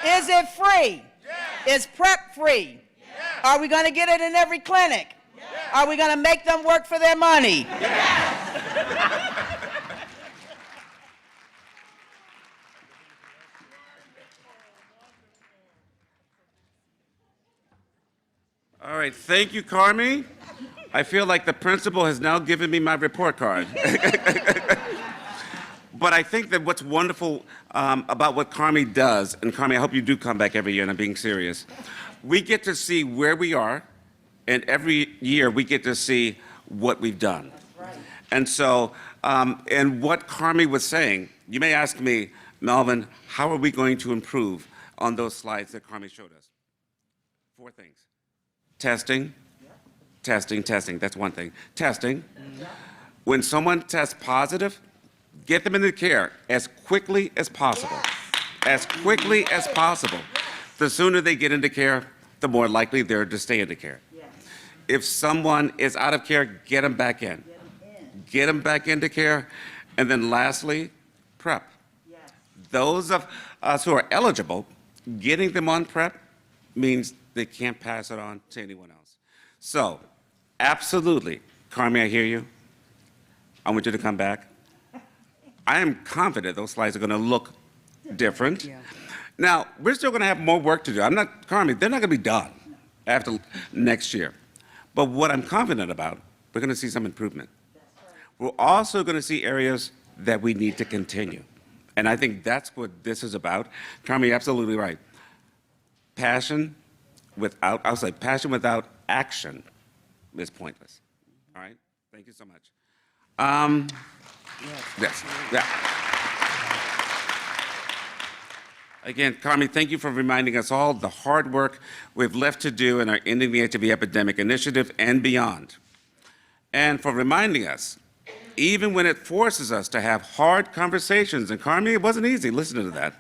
Yes. Is it free? Yes. Is PrEP free? Yes. Are we going to get it in every clinic? Yes. Are we going to make them work for their money? Yes. All right, thank you, Carmi. I feel like the principal has now given me my report card. But I think that what's wonderful about what Carmi does, and Carmi, I hope you do come back every year, and I'm being serious, we get to see where we are, and every year we get to see what we've done. And so, and what Carmi was saying, you may ask me, Melvin, how are we going to improve on those slides that Carmi showed us? 4 things. Testing, testing, testing. That's one thing. Testing. When someone tests positive, get them into care as quickly as possible. As quickly as possible. The sooner they get into care, the more likely they're to stay into care. If someone is out of care, get them back in. Get them back into care. And then lastly, PrEP. Those of us who are eligible, getting them on PrEP means they can't pass it on to anyone else. So, absolutely, Carmi, I hear you. I want you to come back. I am confident those slides are going to look different. Now, we're still going to have more work to do. Carmi, they're not going to be done after next year. But what I'm confident about, we're going to see some improvement. We're also going to see areas that we need to continue. And I think that's what this is about. Carmi, you're absolutely right. Passion without action is pointless. All right? Thank you so much. Yes. Yeah. Again, Carmi, thank you for reminding us all the hard work we've left to do in our Ending the HIV Epidemic initiative and beyond. And for reminding us, even when it forces us to have hard conversations, and Carmi, it wasn't easy, listen to that,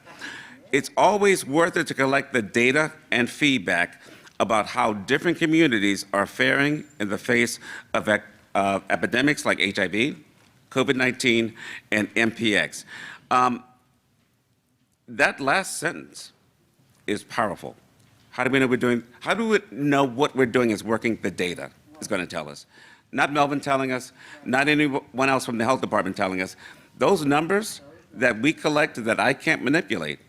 it's always worth it to collect the data and feedback about how different communities are faring in the face of epidemics like HIV, COVID-19, and MPX. That last sentence is powerful. How do we know what we're doing is working? The data is going to tell us. Not Melvin telling us, not anyone else from the health department telling us. Those numbers that we collect that I can't manipulate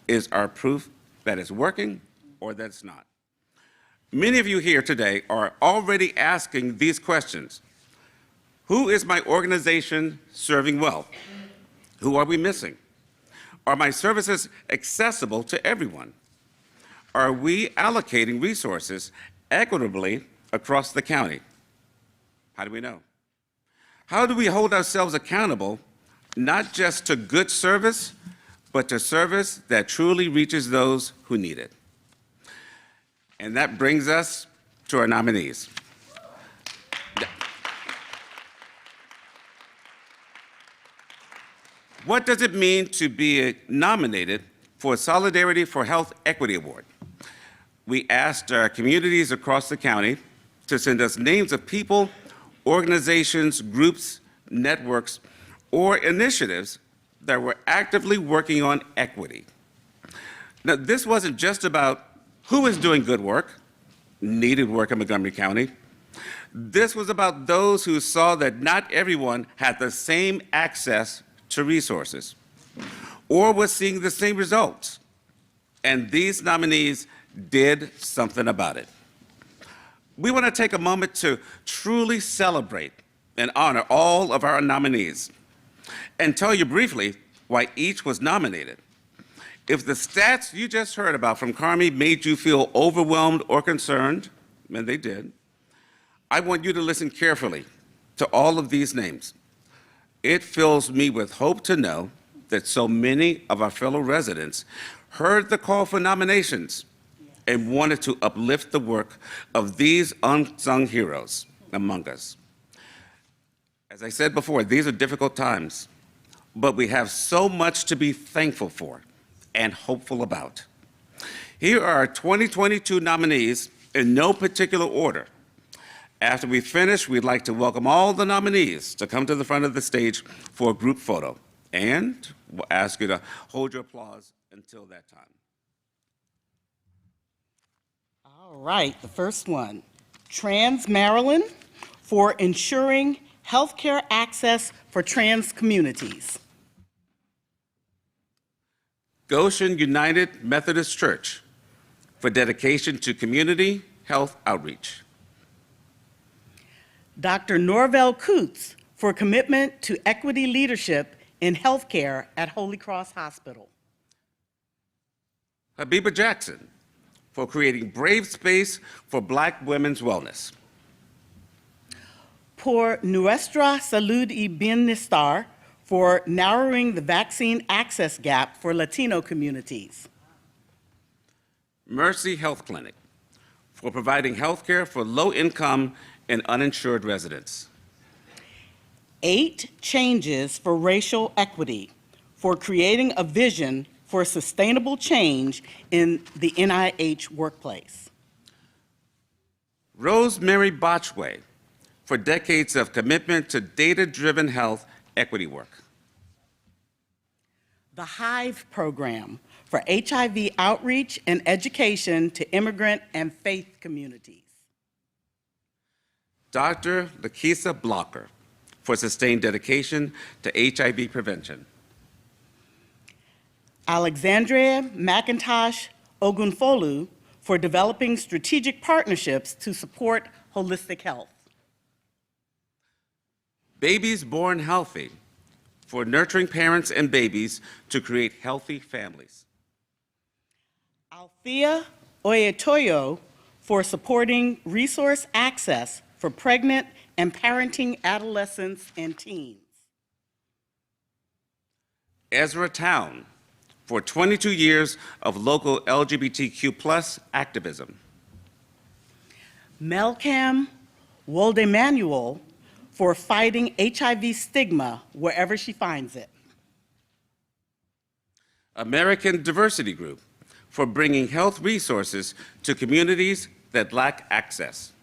is our proof that it's working or that it's not. Many of you here today are already asking these questions. Who is my organization serving well? Who are we missing? Are my services accessible to everyone? Are we allocating resources equitably across the county? How do we know? How do we hold ourselves accountable, not just to good service, but to service that truly reaches those who need it? And that brings us to our nominees. What does it mean to be nominated for a Solidarity for Health Equity Award? We asked our communities across the county to send us names of people, organizations, groups, networks, or initiatives that were actively working on equity. Now, this wasn't just about who is doing good work, needed work in Montgomery County. This was about those who saw that not everyone had the same access to resources or was seeing the same results. And these nominees did something about it. We want to take a moment to truly celebrate and honor all of our nominees and tell you briefly why each was nominated. If the stats you just heard about from Carmi made you feel overwhelmed or concerned, and they did, I want you to listen carefully to all of these names. It fills me with hope to know that so many of our fellow residents heard the call for nominations and wanted to uplift the work of these unsung heroes among us. As I said before, these are difficult times, but we have so much to be thankful for and hopeful about. Here are our 2022 nominees in no particular order. After we finish, we'd like to welcome all the nominees to come to the front of the stage for a group photo, and we'll ask you to hold your applause until that time. All right, the first one, Trans Maryland for ensuring healthcare access for trans communities. Goshen United Methodist Church for dedication to community health outreach. Dr. Norvell Coots for commitment to equity leadership in healthcare at Holy Cross Hospital. Habiba Jackson for creating brave space for Black women's wellness. Por Nuestra Salud y Bienestar for narrowing the vaccine access gap for Latino communities. Mercy Health Clinic for providing health care for low-income and uninsured residents. 8 Changes for Racial Equity for creating a vision for sustainable change in the NIH workplace. Rosemary Botchway for decades of commitment to data-driven health equity work. The HIVE program for HIV outreach and education to immigrant and faith communities. Dr. Lakisa Blocker for sustained dedication to HIV prevention. Alexandria McIntosh Ogunfolu for developing strategic partnerships to support holistic health. Babies Born Healthy for nurturing parents and babies to create healthy families. Althea Oyetoyo for supporting resource access for pregnant and parenting adolescents and teens. Ezra Town for 22 years of local LGBTQ+ activism. Melcam Woldemanuel for fighting HIV stigma wherever she finds it. American Diversity Group for bringing health resources to communities that lack access.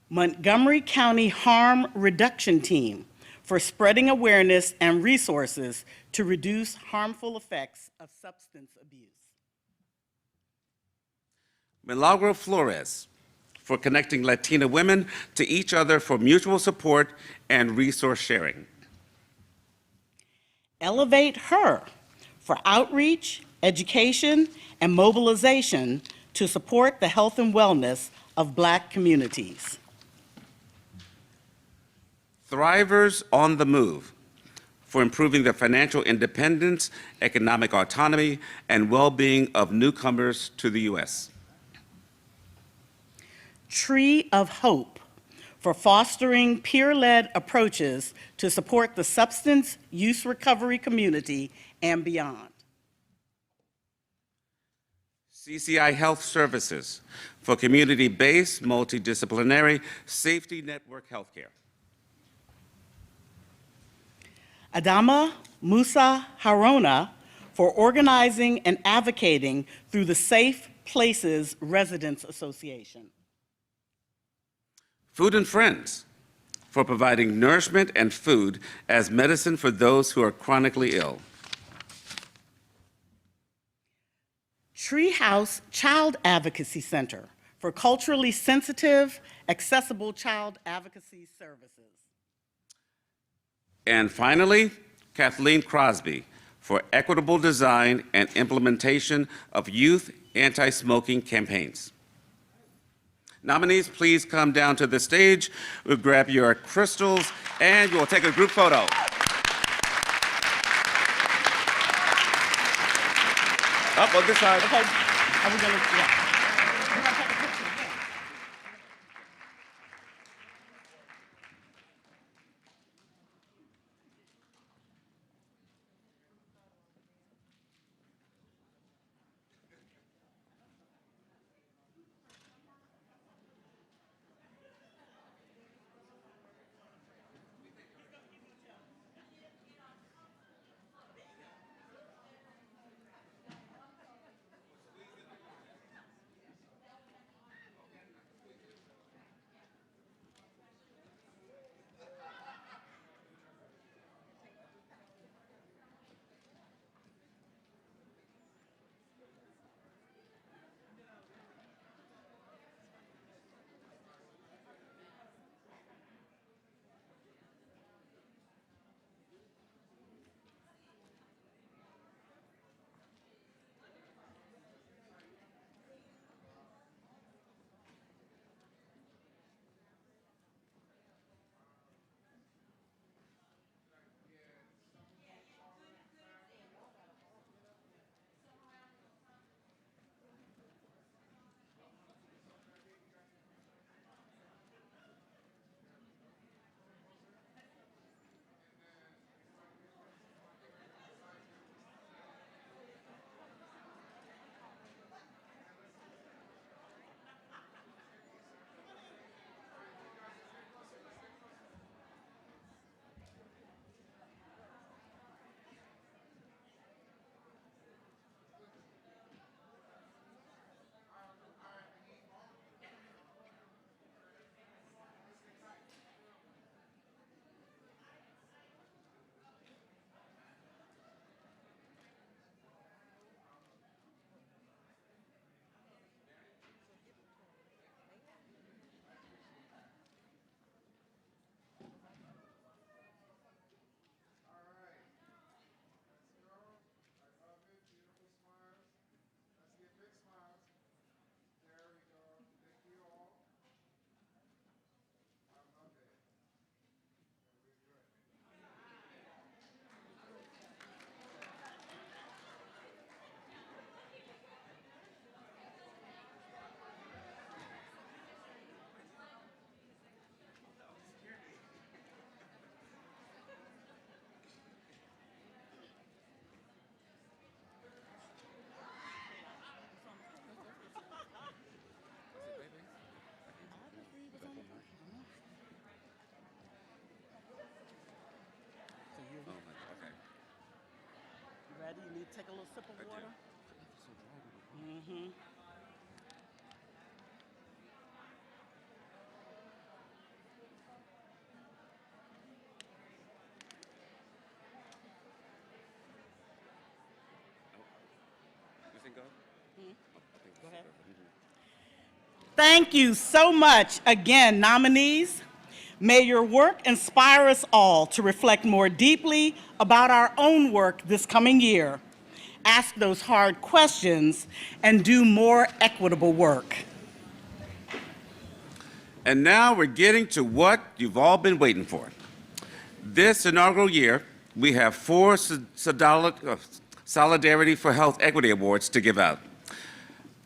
Montgomery County Harm Reduction Team for spreading awareness and resources to reduce harmful effects of substance abuse. Milagro Flores for connecting Latina women to each other for mutual support and resource sharing. Elevate Her for outreach, education, and mobilization to support the health and wellness of Black communities. Thrivers on the Move for improving the financial independence, economic autonomy, and well-being of newcomers to the U.S. Tree of Hope for fostering peer-led approaches to support the substance use recovery community and beyond. CCI Health Services for community-based, multidisciplinary safety network healthcare. Adama Musa Harona for organizing and advocating through the Safe Places Residents Association. Food and Friends for providing nourishment and food as medicine for those who are chronically ill. Treehouse Child Advocacy Center for culturally sensitive, accessible child advocacy services. And finally, Kathleen Crosby for equitable design and implementation of youth anti-smoking campaigns. Nominees, please come down to the stage. We'll grab your crystals and we'll take a group photo. Up on this side. Okay, are we gonna, yeah. We're gonna take a picture. Take a little sip of water. Go ahead. Thank you so much again, nominees. May your work inspire us all to reflect more deeply about our own work this coming year, ask those hard questions, and do more equitable work. And now we're getting to what you've all been waiting for. This inaugural year, we have 4 Solidarity for Health Equity Awards to give out.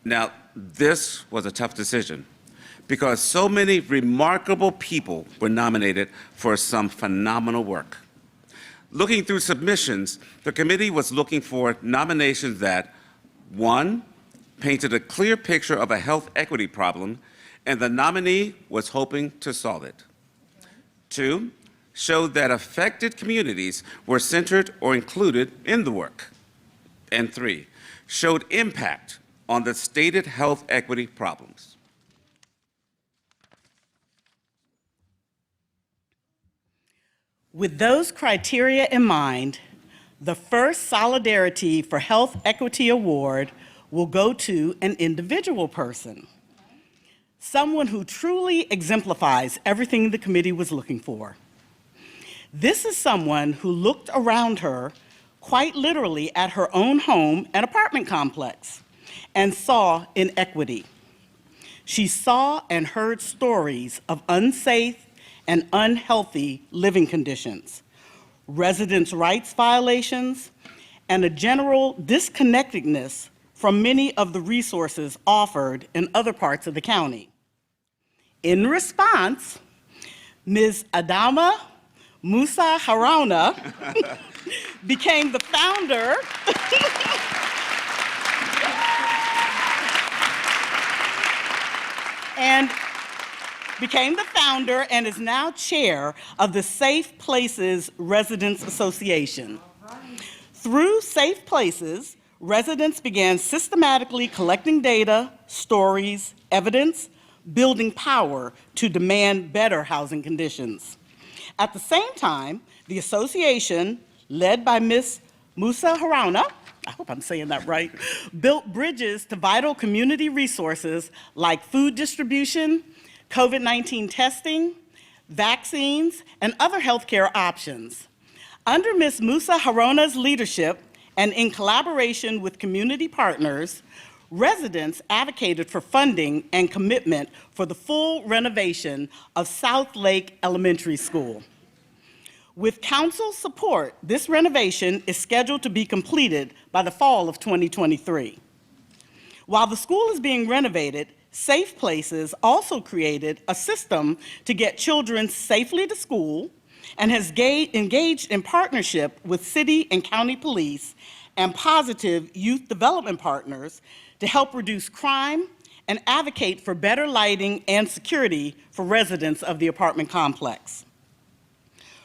Now, this was a tough decision because so many remarkable people were nominated for some phenomenal work. Looking through submissions, the committee was looking for nominations that, 1, painted a clear picture of a health equity problem, and the nominee was hoping to solve it. 2, showed that affected communities were centered or included in the work. And 3, showed impact on the stated health equity problems. With those criteria in mind, the first Solidarity for Health Equity Award will go to an individual person, someone who truly exemplifies everything the committee was looking for. This is someone who looked around her, quite literally at her own home and apartment complex, and saw inequity. She saw and heard stories of unsafe and unhealthy living conditions, residents' rights violations, and a general disconnectedness from many of the resources offered in other parts of the county. In response, Ms. Adama Musa Haruna became the founder and is now chair of the Safe Places Residents Association. Through Safe Places, residents began systematically collecting data, stories, evidence, building power to demand better housing conditions. At the same time, the association, led by Ms. Musa Haruna, I hope I'm saying that right, built bridges to vital community resources like food distribution, COVID-19 testing, vaccines, and other healthcare options. Under Ms. Musa Haruna's leadership and in collaboration with community partners, residents advocated for funding and commitment for the full renovation of South Lake Elementary School. With council support, this renovation is scheduled to be completed by the fall of 2023. While the school is being renovated, Safe Places also created a system to get children safely to school and has engaged in partnership with city and county police and positive youth development partners to help reduce crime and advocate for better lighting and security for residents of the apartment complex.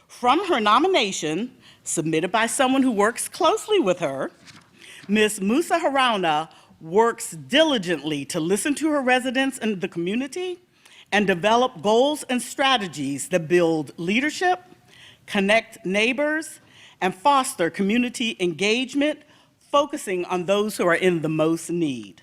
From her nomination, submitted by someone who works closely with her, Ms. Musa Haruna works diligently to listen to her residents and the community and develop goals and strategies that build leadership, connect neighbors, and foster community engagement, focusing on those who are in the most need.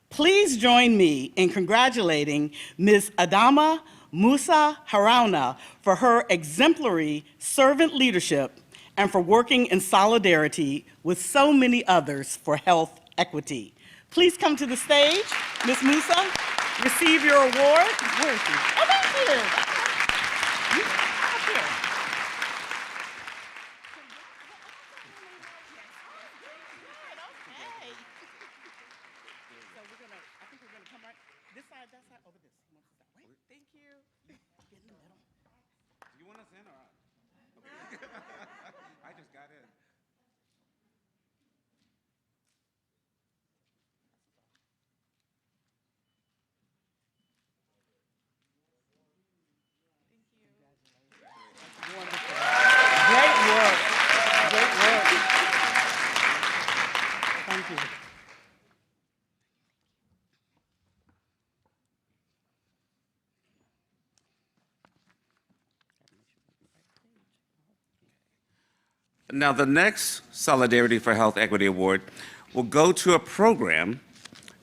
Please join me in congratulating Ms. Adama Musa Haruna for her exemplary servant leadership and for working in solidarity with so many others for health equity. Please come to the stage, Ms. Musa, receive your award. Where is she? Oh, that's here. Up here. Okay. So I think we're gonna come right, this side, that side, over this. Wait, thank you. Get in the middle. Do you want us in or out? Okay. I just got in. Wonderful. Great work. Great work. Now, the next Solidarity for Health Equity Award will go to a program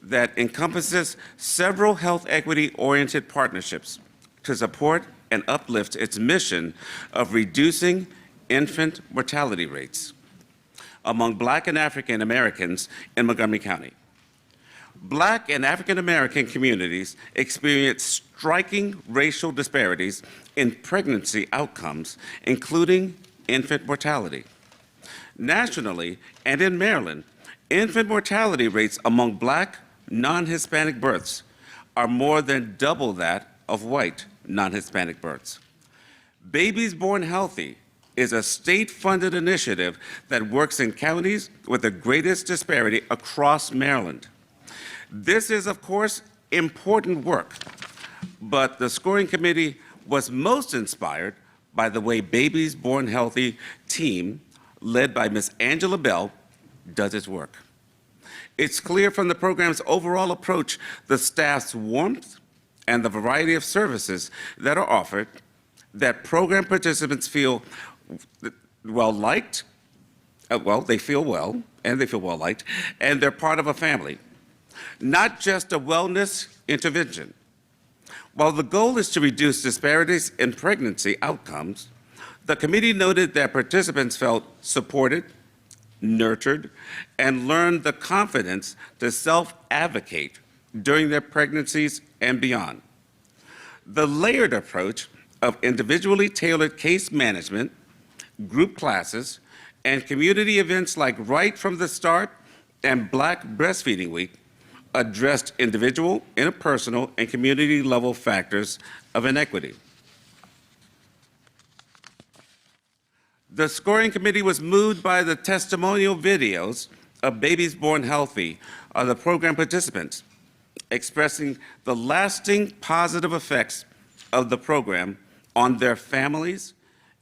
that encompasses several health equity-oriented partnerships to support and uplift its mission of reducing infant mortality rates among Black and African Americans in Montgomery County. Black and African American communities experience striking racial disparities in pregnancy outcomes, including infant mortality. Nationally and in Maryland, infant mortality rates among Black non-Hispanic births are more than double that of white non-Hispanic births. Babies Born Healthy is a state-funded initiative that works in counties with the greatest disparity across Maryland. This is, of course, important work, but the scoring committee was most inspired by the way Babies Born Healthy team, led by Ms. Angela Bell, does its work. It's clear from the program's overall approach, the staff's warmth, and the variety of services that are offered, that program participants feel well-liked, they feel well, and they feel well-liked, and they're part of a family, not just a wellness intervention. While the goal is to reduce disparities in pregnancy outcomes, the committee noted that participants felt supported, nurtured, and learned the confidence to self-advocate during their pregnancies and beyond. The layered approach of individually tailored case management, group classes, and community events like Right from the Start and Black Breastfeeding Week addressed individual, interpersonal, and community-level factors of inequity. The scoring committee was moved by the testimonial videos of Babies Born Healthy of the program participants, expressing the lasting positive effects of the program on their families,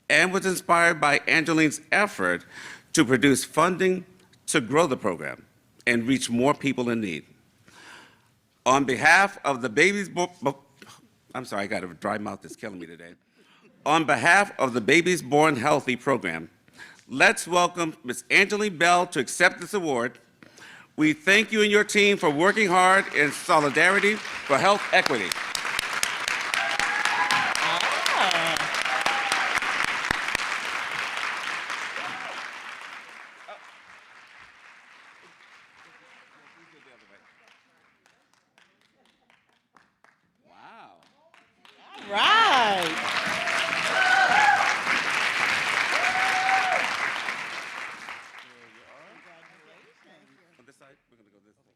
and was inspired by Angeline's effort to produce funding to grow the program and reach more people in need. On behalf of the I got a dry mouth that's killing me today. On behalf of the Babies Born Healthy program, let's welcome Ms. Angeline Bell to accept this award. We thank you and your team for working hard in solidarity for health equity. Right. On this side, we're going to go this way.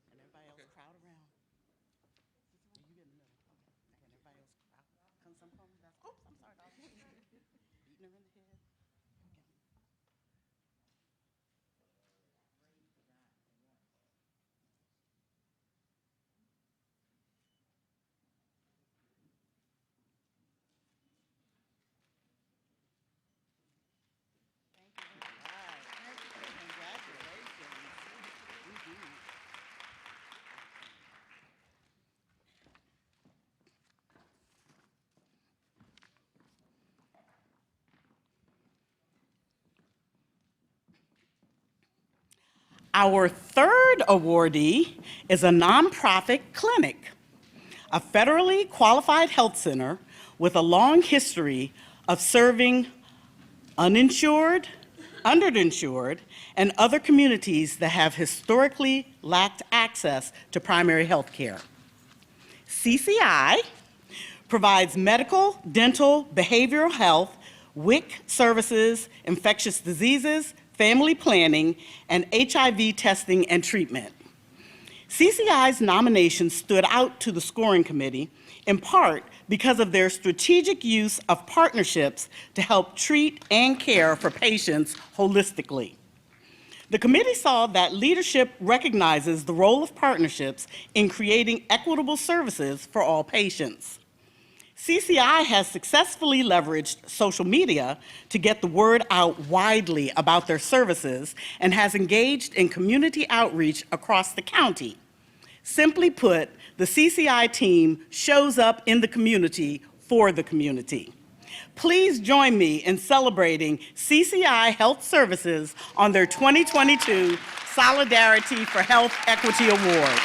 And everybody else crowd around. You get in the middle. Okay. And everybody else crowd. Come some from that. Oops, I'm sorry, dog. Beating her in the head. Our third awardee is a nonprofit clinic, a federally qualified health center with a long history of serving uninsured, underinsured, and other communities that have historically lacked access to primary health care. CCI provides medical, dental, behavioral health, WIC services, infectious diseases, family planning, and HIV testing and treatment. CCI's nomination stood out to the scoring committee in part because of their strategic use of partnerships to help treat and care for patients holistically. The committee saw that leadership recognizes the role of partnerships in creating equitable services for all patients. CCI has successfully leveraged social media to get the word out widely about their services and has engaged in community outreach across the county. Simply put, the CCI team shows up in the community for the community. Please join me in celebrating CCI Health Services on their 2022 Solidarity for Health Equity Award.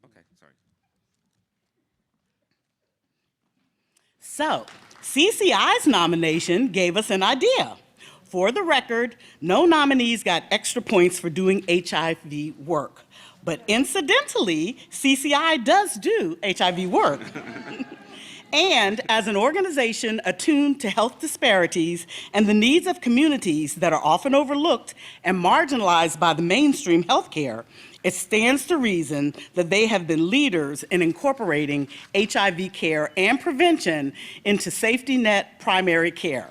Okay, sorry. So, CCI's nomination gave us an idea. For the record, no nominees got extra points for doing HIV work. But incidentally, CCI does do HIV work. And as an organization attuned to health disparities and the needs of communities that are often overlooked and marginalized by the mainstream healthcare, it stands to reason that they have been leaders in incorporating HIV care and prevention into safety net primary care.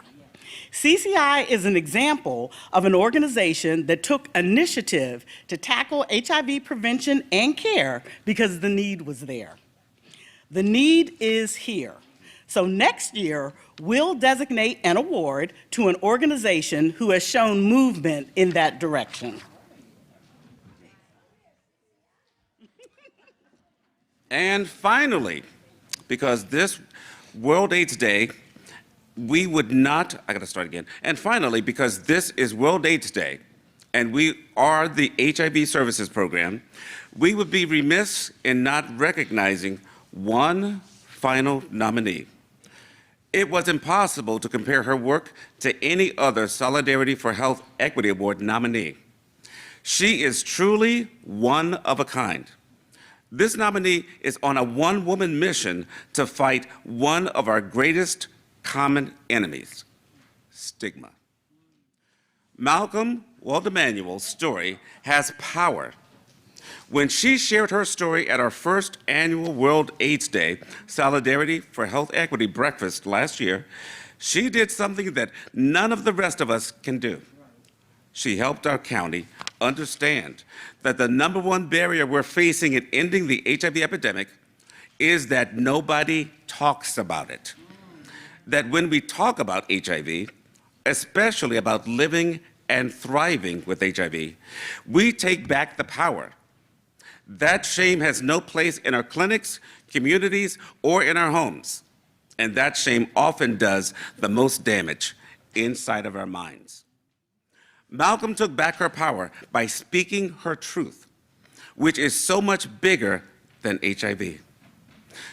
CCI is an example of an organization that took initiative to tackle HIV prevention and care because the need was there. The need is here. So next year, we'll designate an award to an organization who has shown movement in that direction. And finally, because this World AIDS Day, we would not, I gotta start again. And finally, because this is World AIDS Day, and we are the HIV Services Program, we would be remiss in not recognizing one final nominee. It was impossible to compare her work to any other Solidarity for Health Equity Award nominee. She is truly one of a kind. This nominee is on a one-woman mission to fight one of our greatest common enemies, stigma. Malcolm Waldemanuel's story has power. When she shared her story at our first annual World AIDS Day Solidarity for Health Equity breakfast last year, she did something that none of the rest of us can do. She helped our county understand that the number one barrier we're facing in ending the HIV epidemic is that nobody talks about it. That when we talk about HIV, especially about living and thriving with HIV, we take back the power. That shame has no place in our clinics, communities, or in our homes. And that shame often does the most damage inside of our minds. Malcolm took back her power by speaking her truth, which is so much bigger than HIV.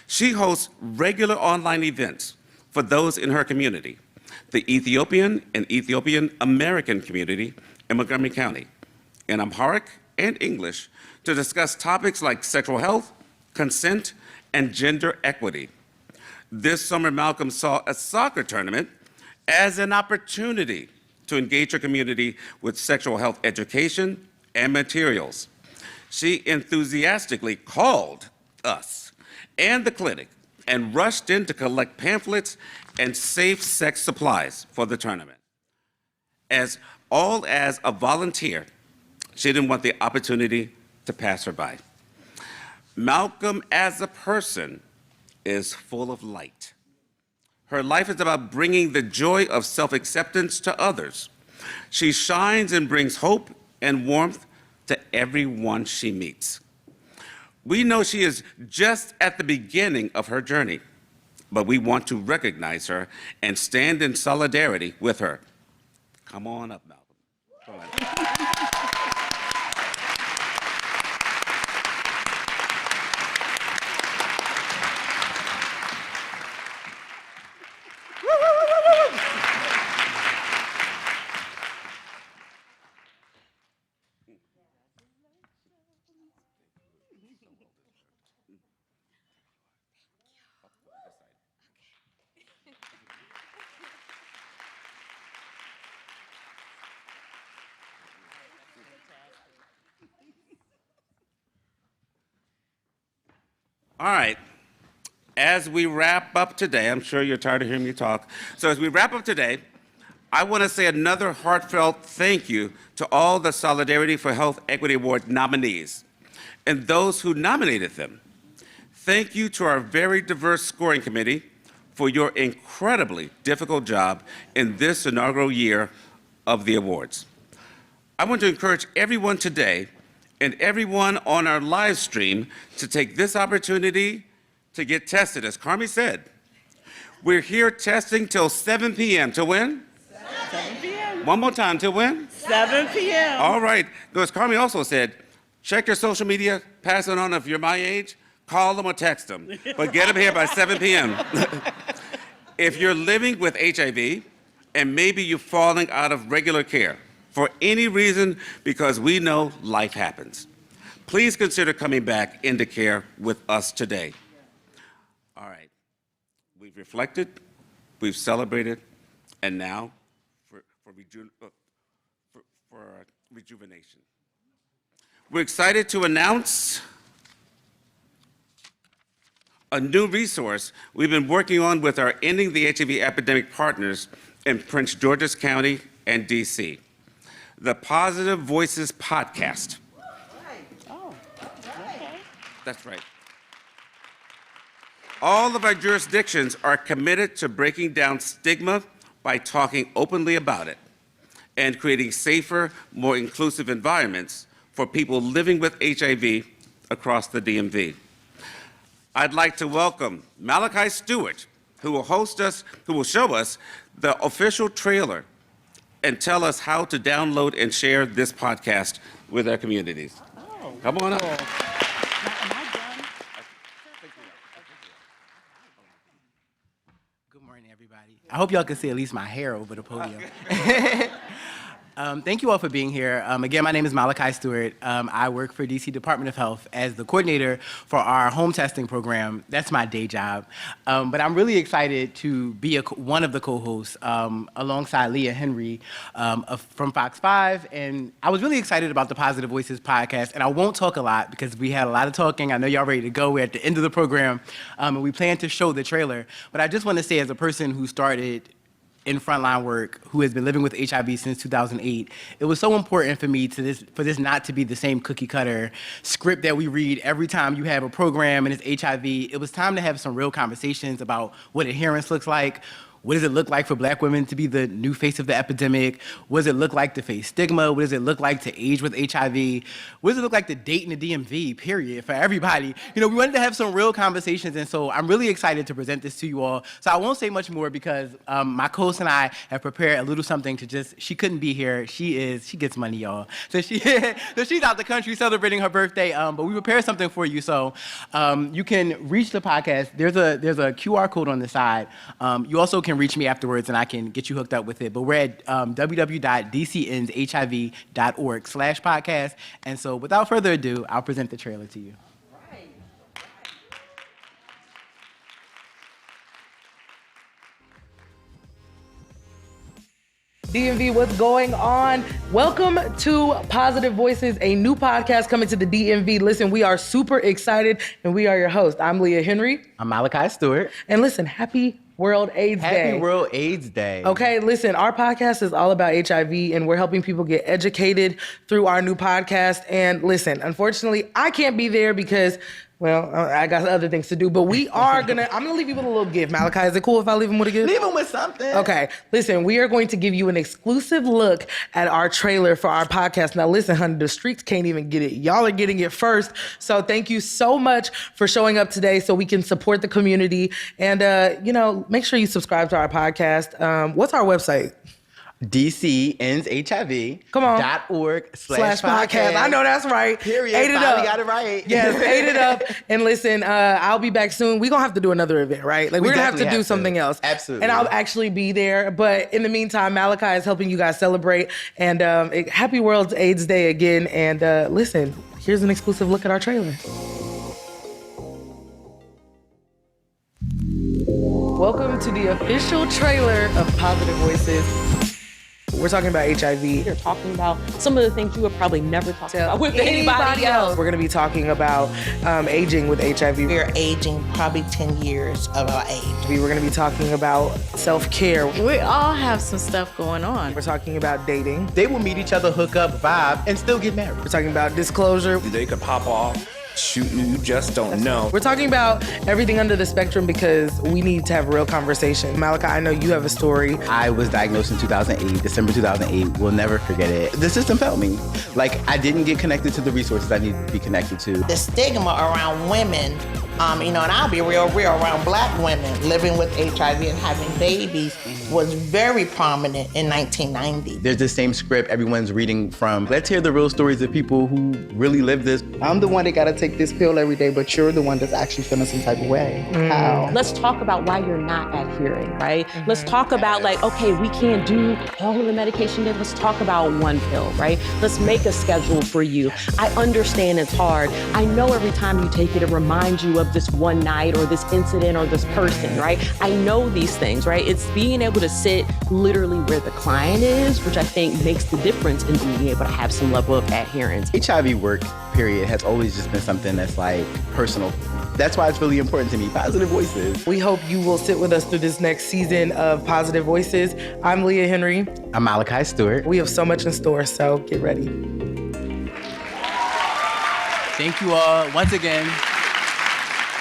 She hosts regular online events for those in her community, the Ethiopian and Ethiopian American community in Montgomery County, in Amharic and English, to discuss topics like sexual health, consent, and gender equity. This summer, Malcolm saw a soccer tournament as an opportunity to engage her community with sexual health education and materials. She enthusiastically called us and the clinic and rushed in to collect pamphlets and safe sex supplies for the tournament. As a volunteer, she didn't want the opportunity to pass her by. Malcolm, as a person, is full of light. Her life is about bringing the joy of self-acceptance to others. She shines and brings hope and warmth to everyone she meets. We know she is just at the beginning of her journey, but we want to recognize her and stand in solidarity with her. Come on up, Malcolm. Come on. All right. As we wrap up today, I'm sure you're tired of hearing me talk. So as we wrap up today, I want to say another heartfelt thank you to all the Solidarity for Health Equity Award nominees and those who nominated them. Thank you to our very diverse scoring committee for your incredibly difficult job in this inaugural year of the awards. I want to encourage everyone today and everyone on our live stream to take this opportunity to get tested. As Carmi said, we're here testing till 7 p.m. Till when? 7 p.m. One more time, till when? 7 p.m. All right. Though, as Carmi also said, check your social media, pass it on if you're my age, call them or text them, but get them here by 7 p.m. If you're living with HIV and maybe you're falling out of regular care for any reason, because we know life happens, please consider coming back into care with us today. All right. We've reflected, we've celebrated, and now for rejuvenation. We're excited to announce a new resource we've been working on with our Ending the HIV Epidemic partners in Prince George's County and DC, the Positive Voices podcast. Oh, okay. That's right. All of our jurisdictions are committed to breaking down stigma by talking openly about it and creating safer, more inclusive environments for people living with HIV across the DMV. I'd like to welcome Malachi Stewart, who will show us the official trailer and tell us how to download and share this podcast with our communities. Oh, Come on up. cool. Am I done? Good morning, everybody. I hope y'all can see at least my hair over the podium. Thank you all for being here. Again, my name is Malachi Stewart. I work for DC Department of Health as the coordinator for our home testing program. That's my day job. But I'm really excited to be one of the co-hosts alongside Leah Henry from Fox 5. And I was really excited about the Positive Voices podcast. And I won't talk a lot because we had a lot of talking. I know y'all ready to go. We're at the end of the program. And we plan to show the trailer. But I just want to say, as a person who started in frontline work, who has been living with HIV since 2008, it was so important for me for this not to be the same cookie cutter script that we read every time you have a program and it's HIV. It was time to have some real conversations about what adherence looks like. What does it look like for Black women to be the new face of the epidemic? What does it look like to face stigma? What does it look like to age with HIV? What does it look like to date in the DMV, period, for everybody? You know, we wanted to have some real conversations, and so I'm really excited to present this to you all. So I won't say much more because my co-host and I have prepared a little something to she couldn't be here. She gets money, y'all. So she's out the country celebrating her birthday, but we prepared something for you. So you can reach the podcast. There's a QR code on the side. You also can reach me afterwards and I can get you hooked up with it. But we're at www.dcnshiv.org/podcast. And so without further ado, I'll present the trailer to you. DMV, what's going on? Welcome to Positive Voices, a new podcast coming to the DMV. Listen, we are super excited and we are your host. I'm Leah Henry. I'm Malachi Stewart. And listen, happy World AIDS Day. Happy World AIDS Day. Okay, listen, our podcast is all about HIV and we're helping people get educated through our new podcast. And listen, unfortunately, I can't be there because, well, I got other things to do, but I'm gonna leave you with a little gift. Malachi, is it cool if I leave him with a gift? Leave him with something. Okay, listen, we are going to give you an exclusive look at our trailer for our podcast. Now listen, honey, the streets can't even get it. Y'all are getting it first. So thank you so much for showing up today so we can support the community. And, make sure you subscribe to our podcast. What's our website? DCNshiv.org/podcast. I know that's right. Period. Ate it Finally up. got it right. Yes, ate it up. And listen, I'll be back soon. We're going to have to do another event, right? Like, we're going to have to do something else. Absolutely. And I'll actually be there. But in the meantime, Malachi is helping you guys celebrate. And happy World AIDS Day again. And listen, here's an exclusive look at our trailer. Welcome to the official trailer of Positive Voices. We're talking about HIV. You're talking about some of the things you would probably never talk about with anybody else. We're going to be talking about aging with HIV. We're aging probably 10 years of our age. We're going to be talking about self-care. We all have some stuff going on. We're talking about dating. They will meet each other, hook up, vibe, and still get married. We're talking about disclosure. They could pop off. Shoot, you just don't know. We're talking about everything under the spectrum because we need to have a real conversation. Malachi, I know you have a story. I was diagnosed in 2008, December 2008. We'll never forget it. The system failed me. Like, I didn't get connected to the resources I needed to be connected to. The stigma around women, and I'll be real, around Black women living with HIV and having babies was very prominent in 1990. There's the same script everyone's reading from. Let's hear the real stories of people who really live this. I'm the one that gotta take this pill every day, but you're the one that's actually feeling some type of way. How? Let's talk about why you're not adhering, right? Let's talk about okay, we can't do all of the medication then. Let's talk about one pill, right? Let's make a schedule for you. I understand it's hard. I know every time you take it, it reminds you of this one night or this incident or this person, right? I know these things, right? It's being able to sit literally where the client is, which I think makes the difference in being able to have some level of adherence. HIV work, period, has always just been something that's like personal. That's why it's really important to me. Positive voices. We hope you will sit with us through this next season of Positive Voices. I'm Leah Henry. I'm Malachi Stewart. We have so much in store, so get ready. Thank you all once again.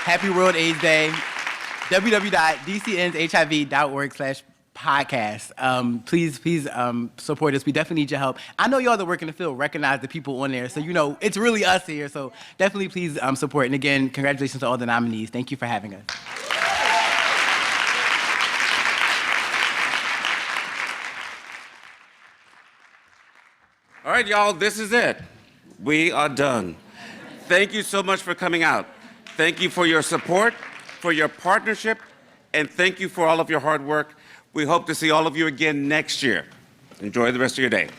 Happy World AIDS Day. www.dcnshiv.org/podcast. Please support us. We definitely need your help. I know y'all that work in the field recognize the people on there, so it's really us here. So definitely please support. And again, congratulations to all the nominees. Thank you for having us. All right, y'all, this is it. We are done. Thank you so much for coming out. Thank you for your support, for your partnership, and thank you for all of your hard work. We hope to see all of you again next year. Enjoy the rest of your day.